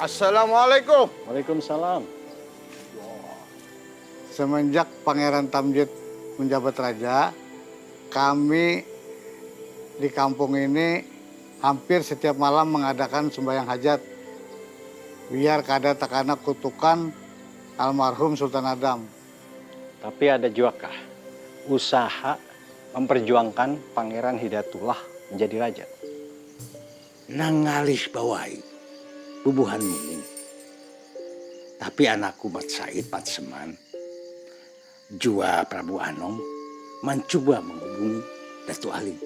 Assalamualaikum. Waalaikumsalam. Semenjak Pangeran Tamjid menjabat raja, kami di kampung ini hampir setiap malam mengadakan sembahyang hajat. Biar kada takana kutukan almarhum Sultan Adam. Tapi ada juga kah usaha memperjuangkan Pangeran Hidayatullah menjadi raja? Nangalih bawai bubuhan ini. Tapi anakku Mat Said Patseman, jua Prabu Anom, mencoba menghubungi Datu Aling.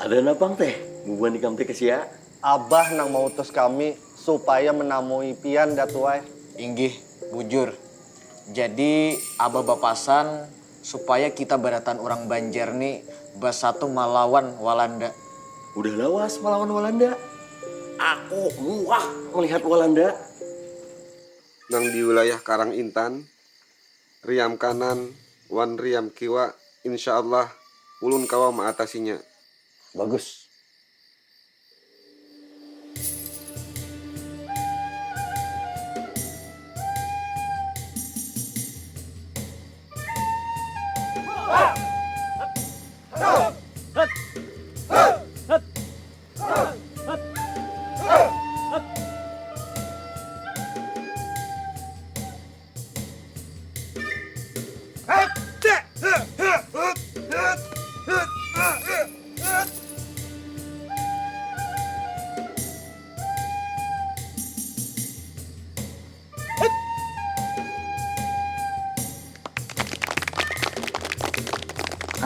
Ada napang teh? Bubuhan di kamte kesia? Abah nang mautus kami supaya menamui pian Datuai. Inggih, bujur. Jadi abah bapasan supaya kita baratan orang Banjar nih bersatu melawan Walanda. Udah lawas melawan Walanda. Aku muak melihat Walanda. Nang di wilayah Karang Intan, riam kanan, wan riam kiwa, insya Allah ulun kawa mengatasinya. Bagus.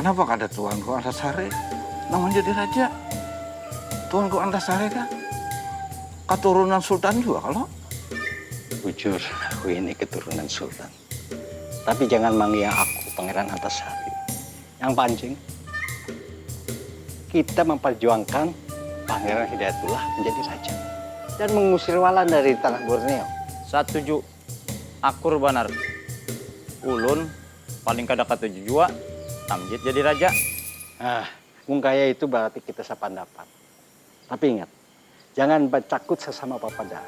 Kenapa kada Tuanku Antasari nang menjadi raja? Tuanku Antasari kan keturunan sultan juga kalau? Jujur, aku ini keturunan sultan. Tapi jangan manggil aku Pangeran Antasari. Yang pancing, kita memperjuangkan Pangeran Hidayatullah menjadi raja dan mengusir Walanda dari tanah Borneo. Setuju. Akur banar. Ulun paling kada katuju jua Tamjid jadi raja. Mung kaya itu berarti kita sependapat. Tapi ingat, jangan bercakut sesama papada.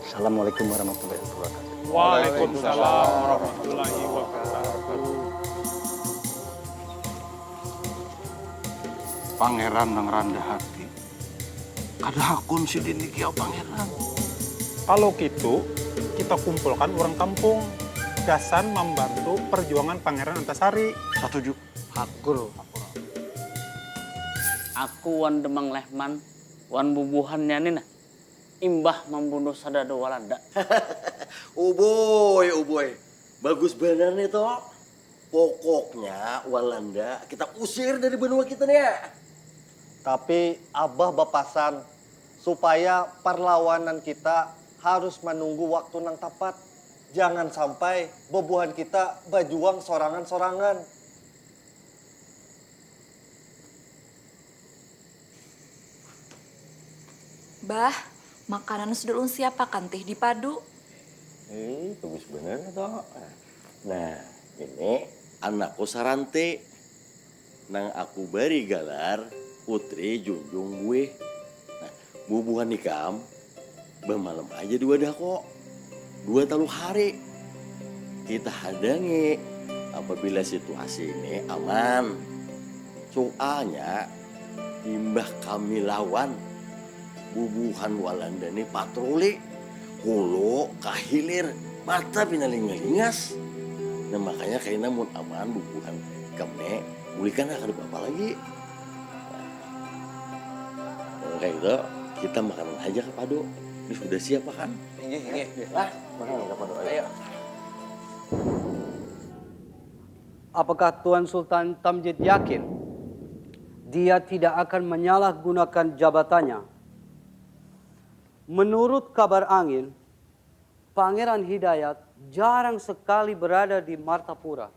Assalamualaikum warahmatullahi wabarakatuh. Waalaikumsalam warahmatullahi wabarakatuh. Pangeran nang rendah hati. Kada hakun si dini kiau pangeran. Kalau gitu, kita kumpulkan orang kampung. Gasan membantu perjuangan Pangeran Antasari. Setuju. Akur. Aku wan Demang Lehman, wan bubuhannya nih nah. Imbah membunuh sadado Walanda. Uboy. Bagus benar nih toh. Pokoknya Walanda kita usir dari benua kita nih ya. Tapi Abah bapasan supaya perlawanan kita harus menunggu waktu nang tepat. Jangan sampai bebuhan kita berjuang sorangan-sorangan. Bah, makanan sudah ulun siapakan teh di padu. Bagus bener toh. Nah, ini anakku Sarante. Nang aku bari galar putri junjung gue. Nah, bubuhan nikam bermalam aja dua dah kok. 2 taluh hari. Kita hadangi apabila situasi ini aman. Soalnya imbah kami lawan bubuhan Walanda ini patroli. Kulo kahilir mata pinaling-lingas. Nah makanya kayaknya mun aman bubuhan kami bulikan akan apa lagi. Nah, kayak gitu kita makanan aja ke Pado. Ini sudah siap kan? Iya. Lah, makanan ke Pado ayo. Apakah Tuan Sultan Tamjid yakin dia tidak akan menyalahgunakan jabatannya? Menurut kabar angin, Pangeran Hidayat jarang sekali berada di Martapura.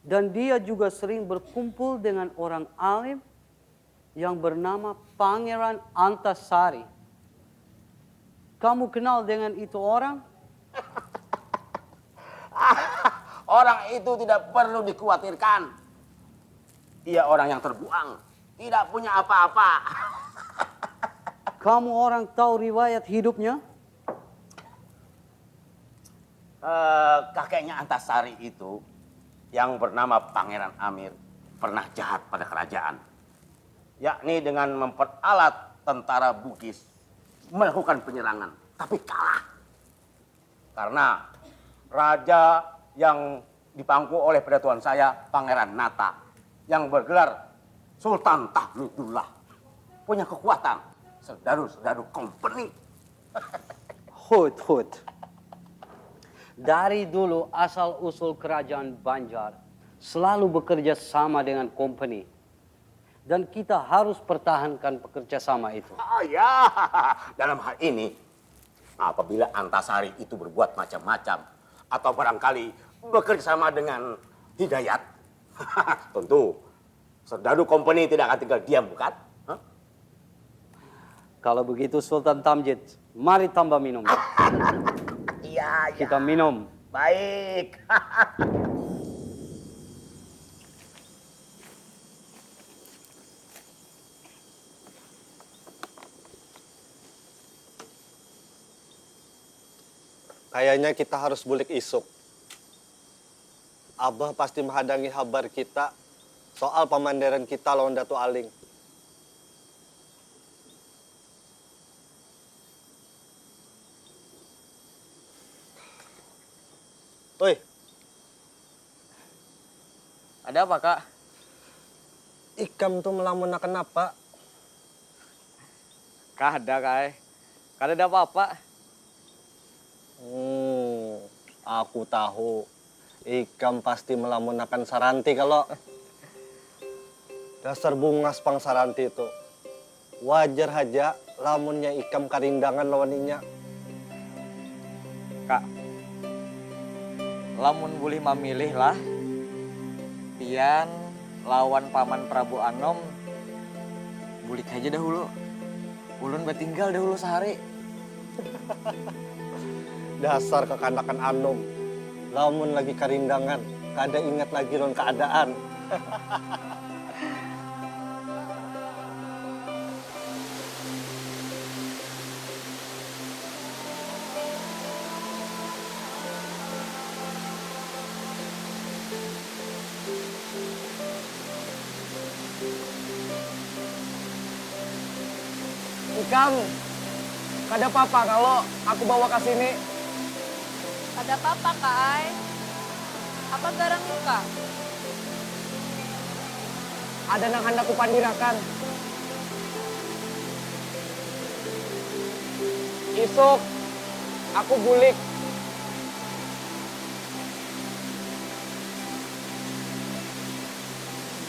Dan dia juga sering berkumpul dengan orang alim yang bernama Pangeran Antasari. Kamu kenal dengan itu orang? Orang itu tidak perlu dikhawatirkan. Ia orang yang terbuang, tidak punya apa-apa. Kamu orang tahu riwayat hidupnya? Kakeknya Antasari itu yang bernama Pangeran Amir pernah jahat pada kerajaan. Yakni dengan memperalat tentara Bugis melakukan penyerangan, tapi kalah. Karena raja yang dipangku oleh pendatuan saya, Pangeran Nata, yang bergelar Sultan Tahmidullah, punya kekuatan Serdadu Company. Hut. Dari dulu asal-usul kerajaan Banjar selalu bekerja sama dengan company. Dan kita harus pertahankan pekerjasama itu. Oh ya, dalam hal ini, apabila Antasari itu berbuat macam-macam, atau barangkali bekerja sama dengan Hidayat, tentu Serdadu Company tidak akan tinggal diam, bukan? Kalau begitu Sultan Tamjid, mari tambah minum. Iya. Kita minum. Baik. Kayaknya kita harus bulik isuk. Abah pasti menghadangi kabar kita soal pemandiran kita lawan Datu Aling. Oi. Ada apa, Kak? Ikam tuh melamun kenapa? Kada, Kak. Kada ada apa-apa. Aku tahu. Ikam pasti melamunakan Saranti kalau dasar bungas pang Saranti itu. Wajar aja lamunnya Ikam karindangan lawaninya. Kak, lamun boleh memilih lah, pian lawan Paman Prabu Anom, bulik aja dahulu. Ulun bertinggal dahulu sehari. Dasar kekanakan Anom. Lamun lagi karindangan, kada ingat lagi non keadaan. Ikam, kada apa-apa kalau aku bawa ke sini. Ada apa-apa, Kak Ai? Apa garang luka? Ada nang hendak kupandirakan. Isuk, aku bulik.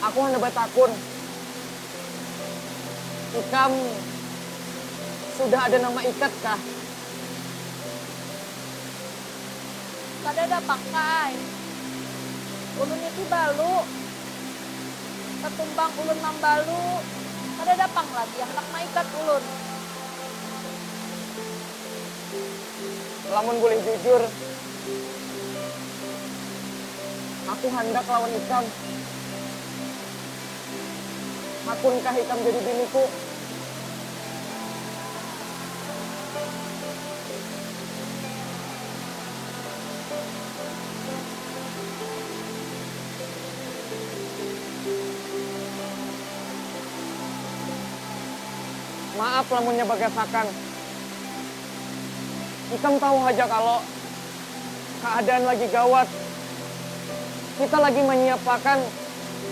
Aku hendak bertakun. Ikam sudah ada nama ikat kah? Kada ada pakai. Ulun itu balu. Ketumbang ulun mambalu. Kada ada pang lagi yang nak maikat ulun. lamun boleh jujur, aku hendak lawan Ikam. Hakunkah Ikam jadi biniku? Maaf lamunnya bagasakan. Ikam tahu aja kalau keadaan lagi gawat. Kita lagi menyiapkan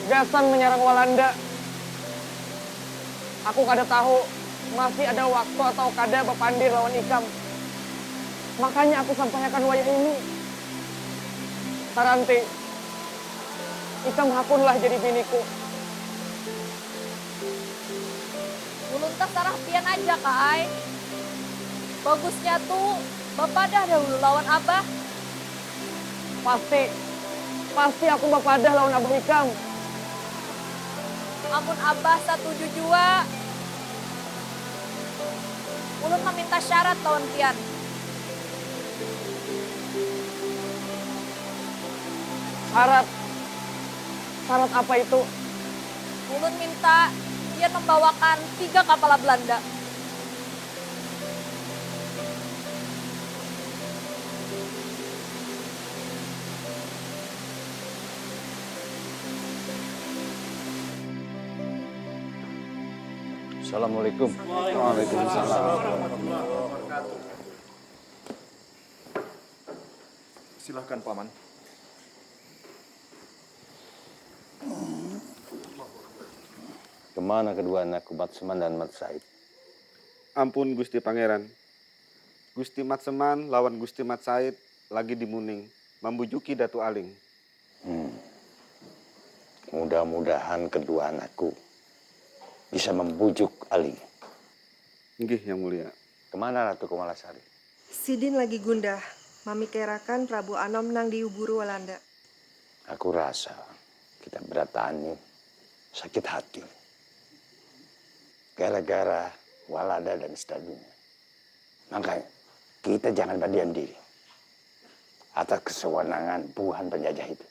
gasan menyerang Walanda. Aku kada tahu masih ada waktu atau kada bepandir lawan Ikam. Makanya aku sampaikan wayah ini. Taranti, Ikam hakunlah jadi biniku. Ulun tak sarah pian aja Kak Ai. Bagusnya tuh bapadah dahulu lawan Abah. Pasti aku bapadah lawan Abah Ikam. Amun Abah setuju jua. Ulun meminta syarat lawan pian. Syarat apa itu? Ulun minta pian membawakan 3 kapal Belanda. Assalamualaikum. Waalaikumsalam. Silahkan Paman. Kemana kedua anakku Matseman dan Mat Said? Ampun Gusti Pangeran. Gusti Matseman lawan Gusti Mat Said lagi di Muning, membujuki Datu Aling. Mudah-mudahan kedua anakku bisa membujuk Aling. Nggih, Yang Mulia. Kemana Ratu Kumalasari? Sidin lagi gundah, memikirakan Prabu Anom nang diuburu Walanda. Aku rasa kita beratani sakit hati. Gara-gara Walanda dan Stadunya. Makanya kita jangan berdiam diri atas kesewenangan buhan penjajah itu.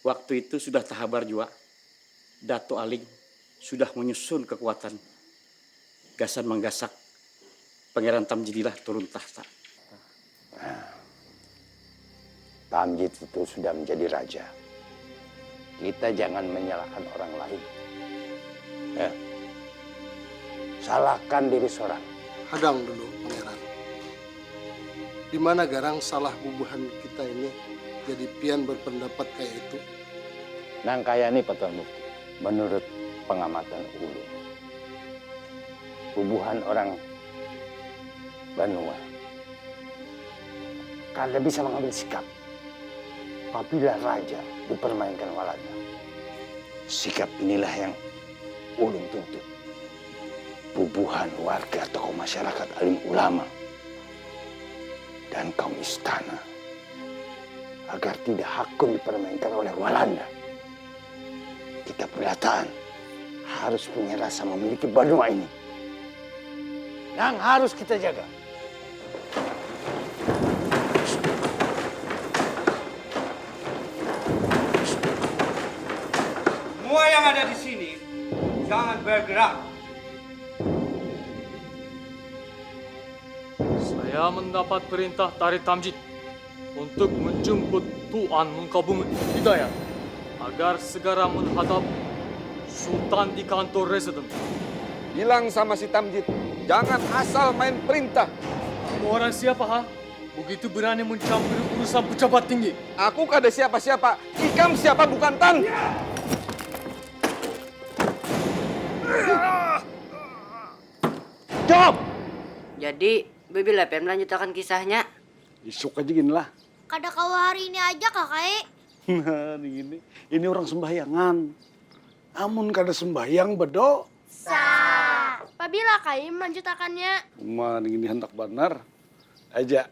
Waktu itu sudah tahabar juga. Dato Aling sudah menyusun kekuatan. Gasan menggasak Pangeran Tamjidilah turun tahta. Tamjid itu sudah menjadi raja. Kita jangan menyalahkan orang lain. Ya. Salahkan diri seorang. Hadang dulu, Pangeran. Di mana garang salah bubuhan kita ini jadi pian berpendapat kayak itu? Nang kaya ini Patuan Mufti. Menurut pengamatan Ulun, bubuhan orang Banua kada bisa mengambil sikap apabila raja dipermainkan Walanda. Sikap inilah yang Ulun tuntut. Bubuhan warga tokoh masyarakat alim ulama dan kaum istana agar tidak hakun dipermainkan oleh Walanda. Kita berataan harus punya rasa memiliki Banua ini yang harus kita jaga. Semua yang ada di sini jangan bergerak. Saya mendapat perintah dari Tamjid untuk menjemput Tuan Mengkabung Hidayat agar segera menghadap Sultan di kantor residen. Bilang sama si Tamjid, jangan asal main perintah. Kamu orang siapa, ha? Begitu berani mencampuri urusan pejabat tinggi. Aku kada siapa-siapa. Ikam siapa bukan Tan. Stop! Jadi, Bibi Lepen melanjutkan kisahnya. Isuk aja gini lah. Kada kau hari ini aja kakak. Nah, ini orang sembahyangan. Amun kada sembahyang bedo. Apabila kai melanjutkannya. Ini hendak benar aja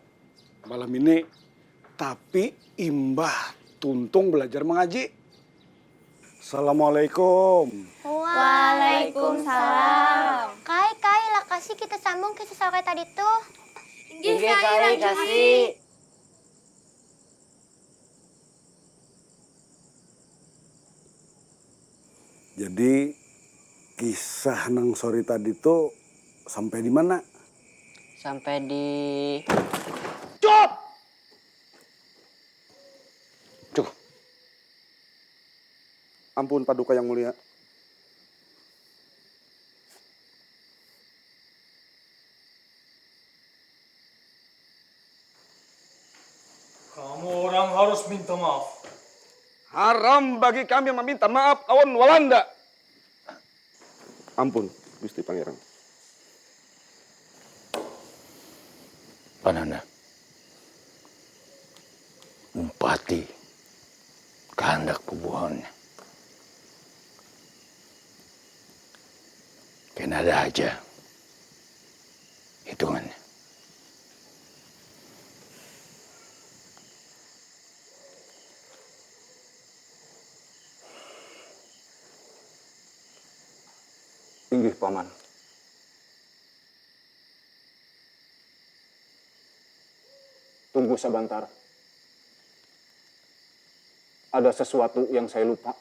malam ini. Tapi imbah tuntung belajar mengaji. Assalamualaikum. Waalaikumsalam. Kai lah kasih kita sambung ke sesuatu tadi tuh. Inggih Kai kasih. Jadi kisah Nang Sori tadi tuh sampai di mana? Sampai di... Cukup! Cukup. Ampun Paduka yang mulia. Kamu orang harus minta maaf. Haram bagi kami yang meminta maaf lawan Walanda. Ampun, Gusti Pangeran. Panana, umpati kehendak pubuhannya. Kena ada aja hitungannya. Inggih, Paman. Tunggu sebentar. Ada sesuatu yang saya lupa.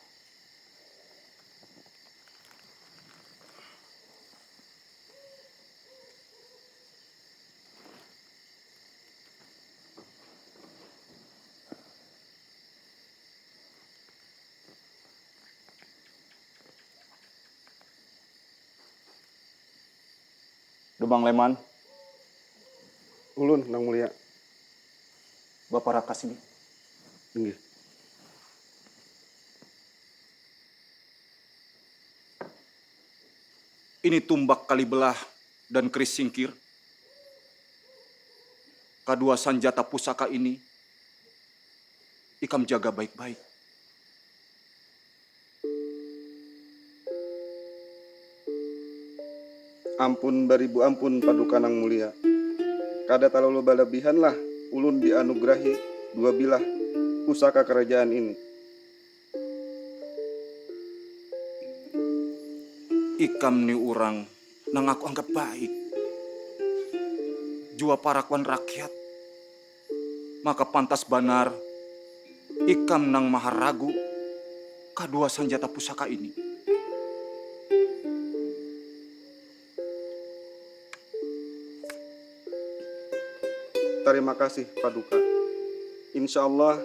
Demang Leman. Ulun, Nang Mulia. Bapak Raka sini. Inggih. Ini tumbak Kalibelah dan keris singkir. Kedua sanjata pusaka ini ikam jaga baik-baik. Ampun baribu ampun Paduka Nang Mulia. Kada terlalu berlebihan lah ulun dianugerahi dua bilah pusaka kerajaan ini. Ikam ni orang nang aku anggap baik. Jua parakuan rakyat. Maka pantas banar ikam nang maharagu kedua sanjata pusaka ini. Terima kasih Paduka. Insya Allah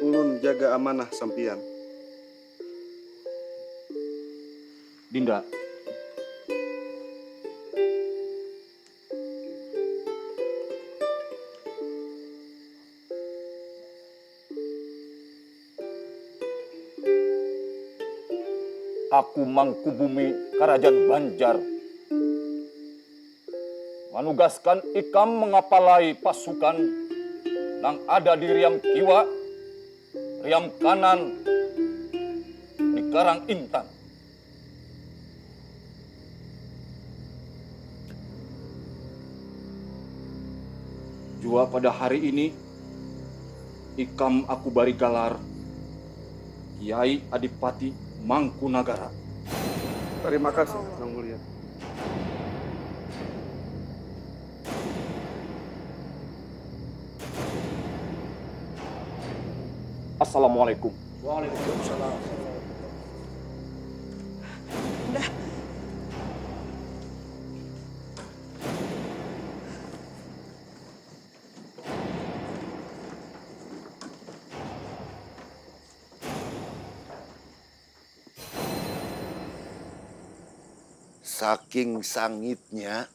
ulun jaga amanah sampian. Dinda. Aku Mangkubumi Kerajaan Banjar menugaskan ikam mengapalai pasukan yang ada di Riam Kiwa, Riam Kanan, di Karang Intan. Jua pada hari ini, ikam aku bari galar Kiai Adipati Mangkunagara. Terima kasih Nang Mulia. Assalamualaikum. Waalaikumsalam. Saking sangitnya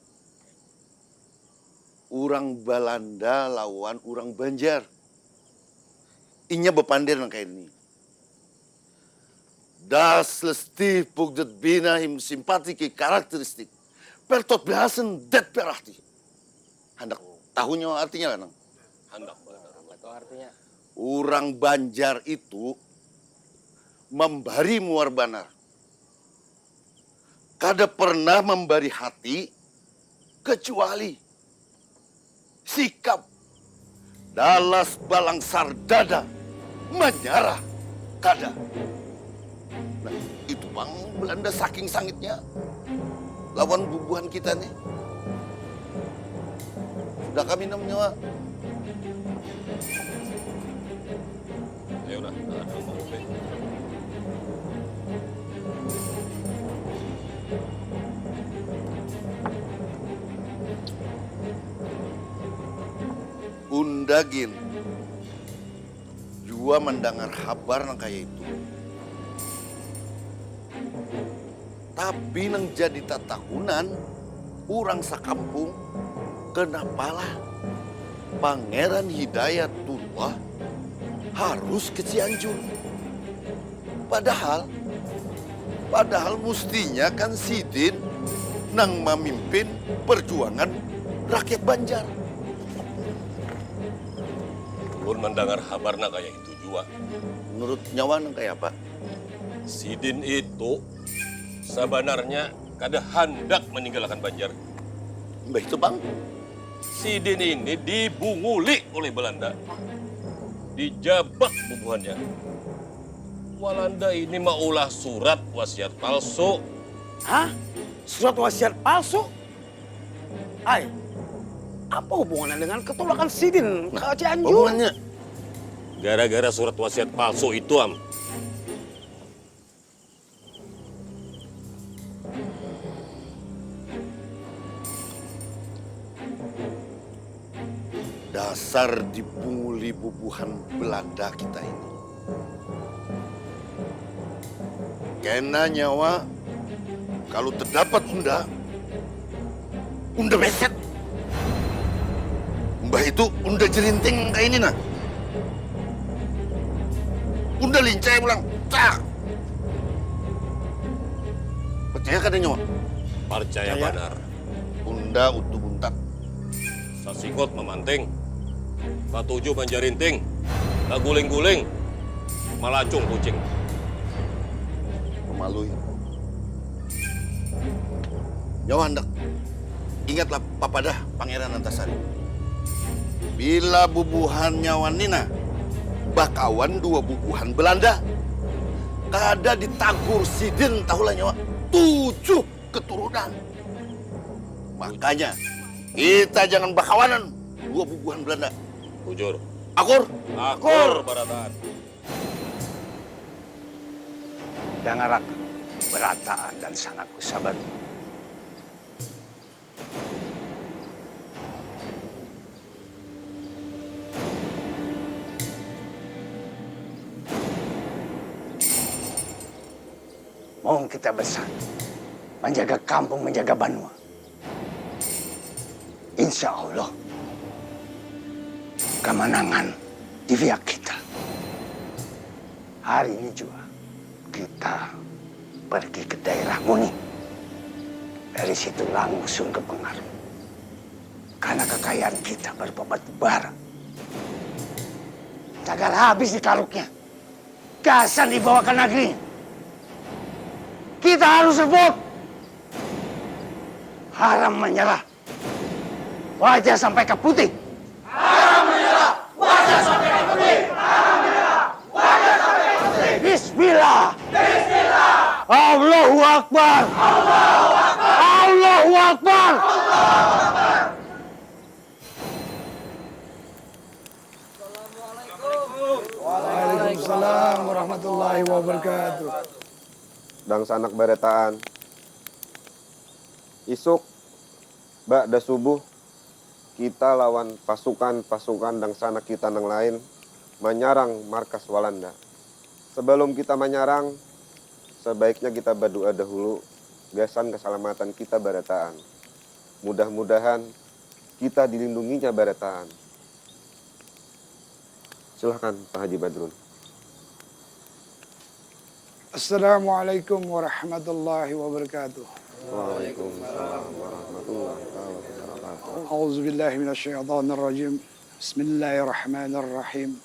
orang Belanda lawan orang Banjar. Inya bepandir nang kayak ini. Das lesti pugdet bina him simpatiki karakteristik. Pertot behasen det perahti. Hendak tahunya artinya lah nang. Hendak itu artinya. Orang Banjar itu membari muar banar. Kada pernah membari hati kecuali sikap dalas balang sardada menyerah kada. Nah, itu bang Belanda saking sangitnya lawan bubuhan kita nih. Udah kami minum nyawa. Ya udah, ada mau kopi. Undagin jua mendengar kabar nang kayak itu. Tapi nang jadi tatakunan orang sakampung kenapalah Pangeran Hidayat Turwa harus ke Cianjur. Padahal mestinya kan Sidin nang memimpin perjuangan rakyat Banjar. Ulun mendengar kabarnya kayak itu juga. Menurut nyawa nang kayak apa? Sidin itu sebenarnya kada hendak meninggalkan Banjar. Mbah itu bang? Sidin ini dibunguli oleh Belanda. Dijabak bubuhannya. Walanda ini maulah surat wasiat palsu. Hah? Surat wasiat palsu? Ay, apa hubungannya dengan ketolakan Sidin ke Cianjur? Hubungannya? Gara-gara surat wasiat palsu itu, Am. Dasar dipunguli bubuhan Belanda kita ini. Kena nyawa, kalau terdapat unda beset. Mbah itu unda jerinting kayak ini nah. Unda lincah pulang, cak. Percaya kan nyawa? Percaya benar. Unda utuh buntat. Sasikot memanting. Patuju manjarinting. Kaguling-guling. Malacung kucing. Memalui. Nyawa hendak. Ingatlah papadah Pangeran Antasari. Bila bubuhan nyawa Nina, bakawan dua bubuhan Belanda. Kada ditagur Sidin tahulah nyawa 7 keturunan. Makanya kita jangan bakawanan dua bubuhan Belanda. Bujur. Akur. Akur, Barataan. Dangarak Barataan dan sangatku sabar. Mohon kita bersatu, menjaga kampung, menjaga Banua. Insya Allah, kemenangan di pihak kita. Hari ini juga kita pergi ke daerah Muni. Dari situ langsung ke Pengaruh. Karena kekayaan kita berbatu bara. Cagar habis di karuknya. Gasan dibawa ke negerinya. Kita harus rebut. Haram menyerah. Wajah sampai ke putih. Haram menyerah. Wajah sampai ke putih. Haram menyerah. Wajah sampai ke putih. Bismillah. Bismillah. Allahu Akbar. Allahu Akbar. Allahu Akbar. Allahu Akbar. Waalaikumsalam warahmatullahi wabarakatuh. Dan sanak Barataan. Isuk, ba'da subuh, kita lawan pasukan-pasukan dan sanak kita yang lain menyerang markas Walanda. Sebelum kita menyerang, sebaiknya kita berdoa dahulu, gasan keselamatan kita Barataan. Mudah-mudahan kita dilindunginya Barataan. Silahkan Pak Haji Badrun. Assalamualaikum warahmatullahi wabarakatuh. Waalaikumsalam warahmatullahi wabarakatuh. A'udzubillahi minasyaitonir rajim. Bismillahirrahmanirrahim.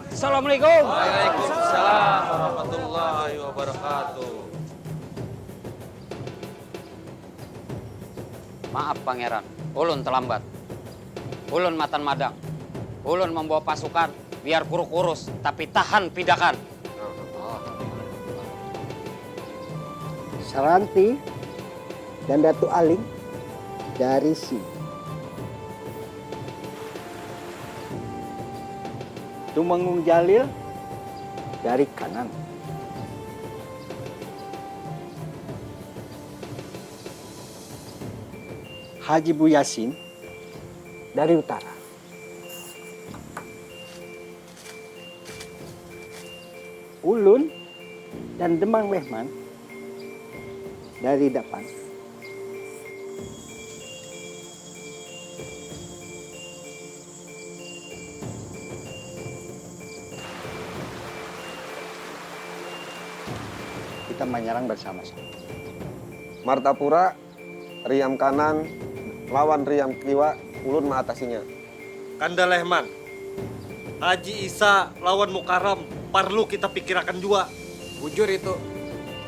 Assalamualaikum. Waalaikumsalam warahmatullahi wabarakatuh. Maaf Pangeran, ulun terlambat. Ulun matan madang. Ulun membawa pasukan biar kurus-kurus tapi tahan pidakan. Saranti dan Datu Aling dari sini. Tumenggung Jalil dari kanan. Haji Bu Yasin dari utara. Ulun dan Demang Mehman dari depan. Kita menyerang bersama-sama. Martapura, Riam kanan, lawan Riam kiwa, ulun mengatasinya. Kanda Lehman, Haji Isa lawan Mukaram, perlu kita pikirkan juga. Bujur itu,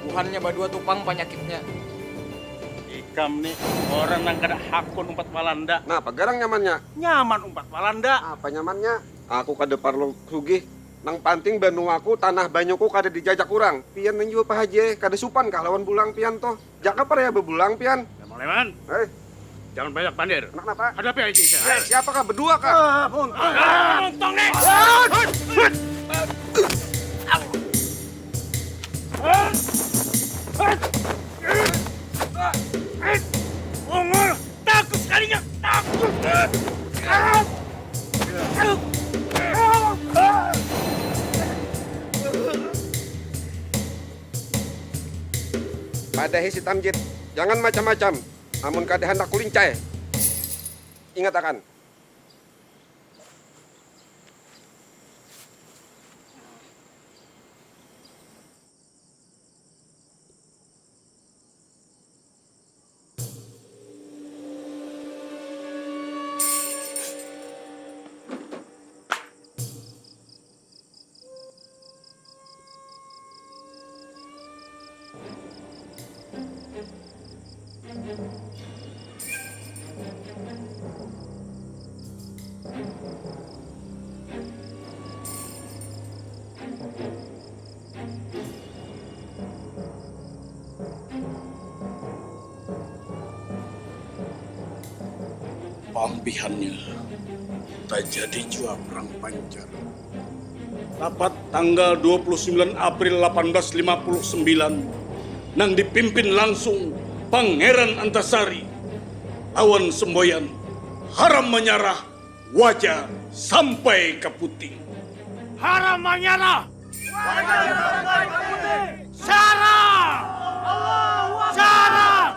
bukannya badua tupang penyakitnya. Ikam nih orang yang kada hakun umpat Walanda. Nah, apa garang nyamannya? Nyaman umpat Walanda. Apa nyamannya? Aku kada perlu sugih. Nang panting benuaku, tanah banyuku kada dijajak kurang. Pian menjual Pak Haji, kada supan kah lawan bulang pian toh. Jaka par ya bebulang pian. Leman, jangan banyak bandir. Kenapa? Hadapi aja Isa. Siapakah berdua kah? Untung nih. Ongol, takut sekalinya, takut. Pada hisi tamjid, jangan macam-macam. Amun kada hendak kulincai. Ingat akan. Pampihannya tak jadi jua perang pancar. Rapat tanggal 29 April 1859 nang dipimpin langsung Pangeran Antasari lawan semboyan haram menyarah wajah sampai ke puting. Haram menyarah wajah sampai ke puting. Syarah! Syarah!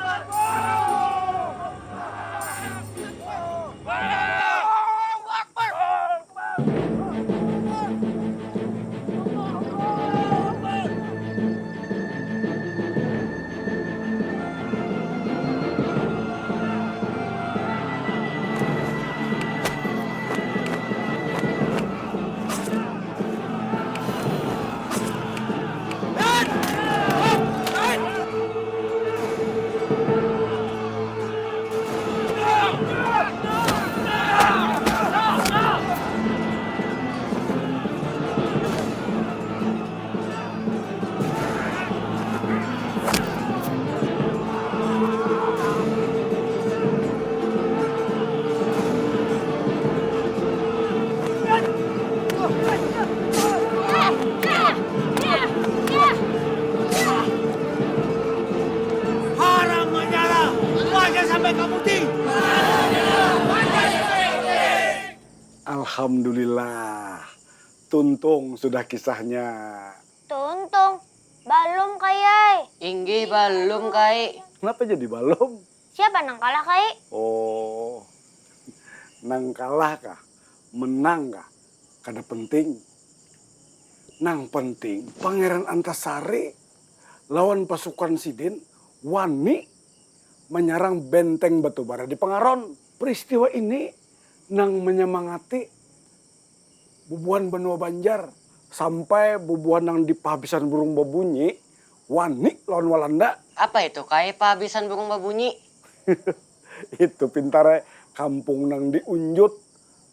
Alhamdulillah, tuntung sudah kisahnya. Tuntung, balum kayai. Inggi balum kai. Kenapa jadi balum? Siapa nang kalah kai? Oh, nang kalah kah? Menang kah? Kada penting. Nang penting, Pangeran Antasari lawan pasukan Sidin wani menyerang benteng Batubara di Pengaron. Peristiwa ini nang menyemangati bubuhan benua Banjar sampai bubuhan nang di pahabisan burung babunyi wani lawan Walanda. Apa itu kai pahabisan burung babunyi? Itu pintare kampung nang diunjut,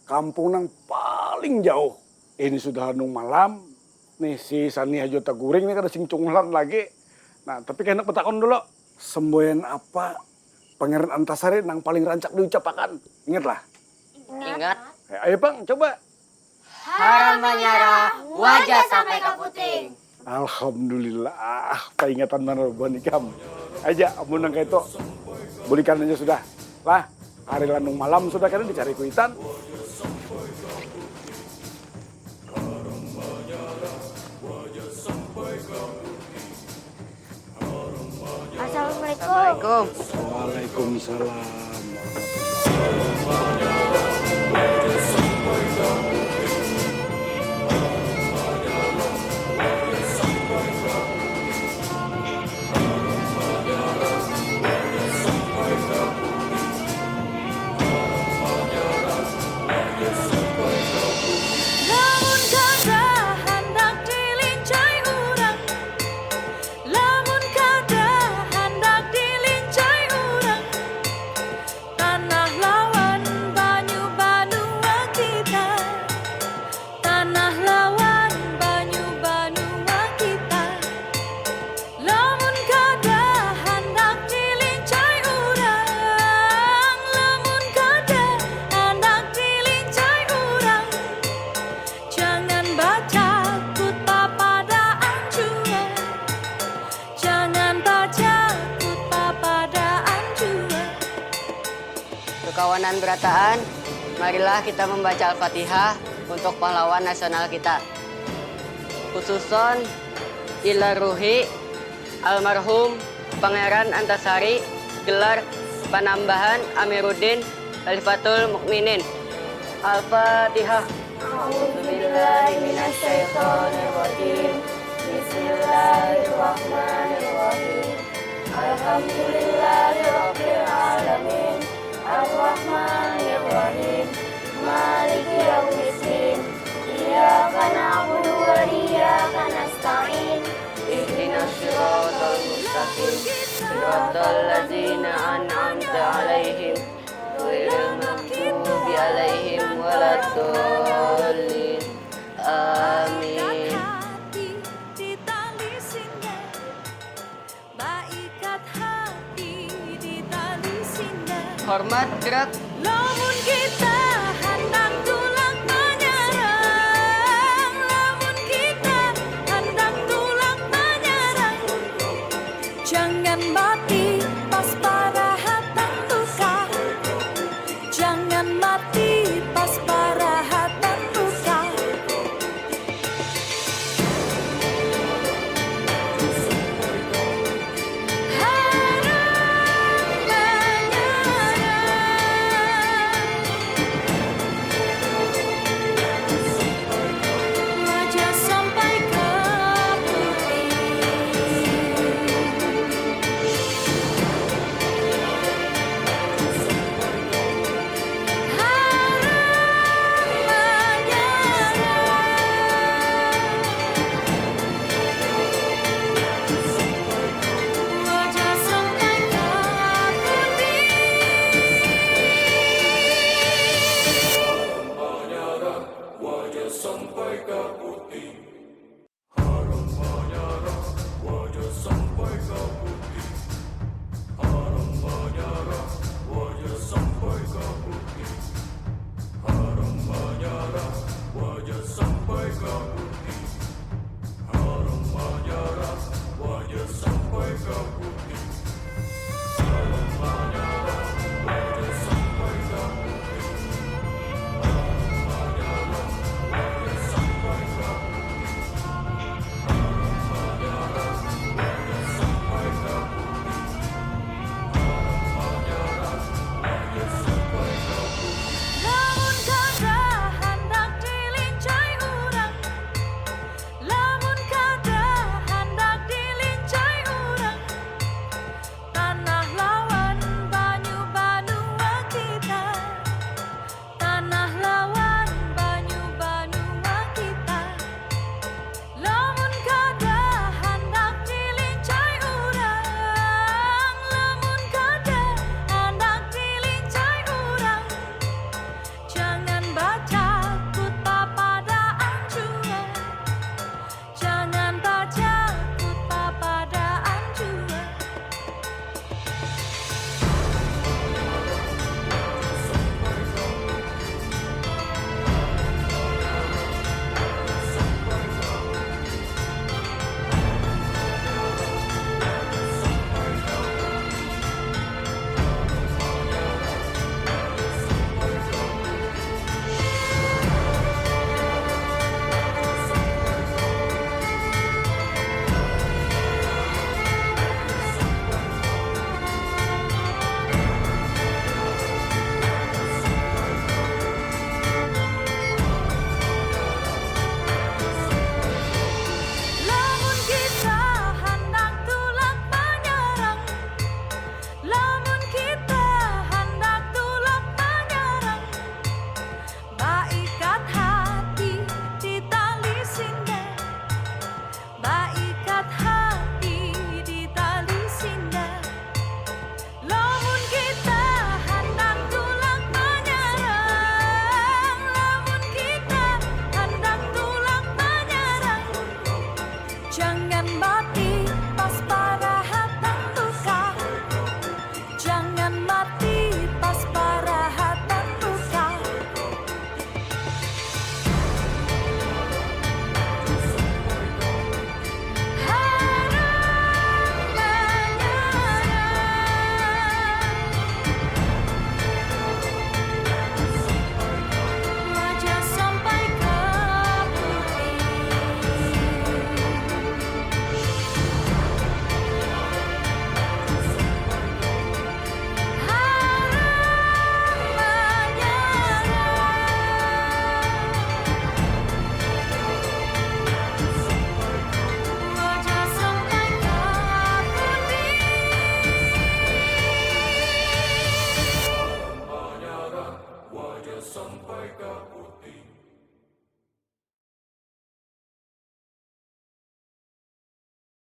kampung nang paling jauh. Ini sudah nung malam, nih si Sani Hajo Taguring ini kada sing cunglan lagi. Nah, tapi kena petakon dulu. Semboyan apa Pangeran Antasari nang paling rancak diucapakan? Ingatlah. Ingat. Ayo Bang, coba. Haram menyara, wajah sampai ke puting. Alhamdulillah, peringatan mana buan ikam. Aja, amun nang itu, belikan aja sudah. Lah, hari lanung malam sudah kan dicari kuitan. Assalamualaikum. Waalaikumsalam. Lamun kada hendak dilincai urang, lamun kada hendak dilincai urang, tanah lawan banyu banua kita, tanah lawan banyu banua kita. Lamun kada hendak dilincai urang, lamun kada hendak dilincai urang, jangan baca kutbah pada anjuran, jangan baca kutbah pada anjuran. Kekawanan berataan, marilah kita membaca Al-Fatihah untuk pahlawan nasional kita. Khususon ila ruhi almarhum Pangeran Antasari, gelar Panambahan Amiruddin Khalifatul Mukminin. Al-Fatihah. A'udzubillahiminasyaitonirrajim. Bismillahirrahmanirrahim. Alhamdulillahirabbil alamin. Arrahmanirrahim. Maliki yaumiddin. Iyyaka na'budu wa iyyaka nasta'in. Ihdinas siratal mustaqim. Siratal ladzina an'amta 'alaihim ghairil maghdubi 'alaihim waladdallin. Amin. Di tali singa, baikat hati di tali singa. Hormat gerak. Lamun kita hendak tulang menyerang, lamun kita hendak tulang menyerang, jangan mati pas para hatan luka, jangan mati pas para hatan luka. Wajah sampai ke wajah sampai ke Wajah sampai ke putih.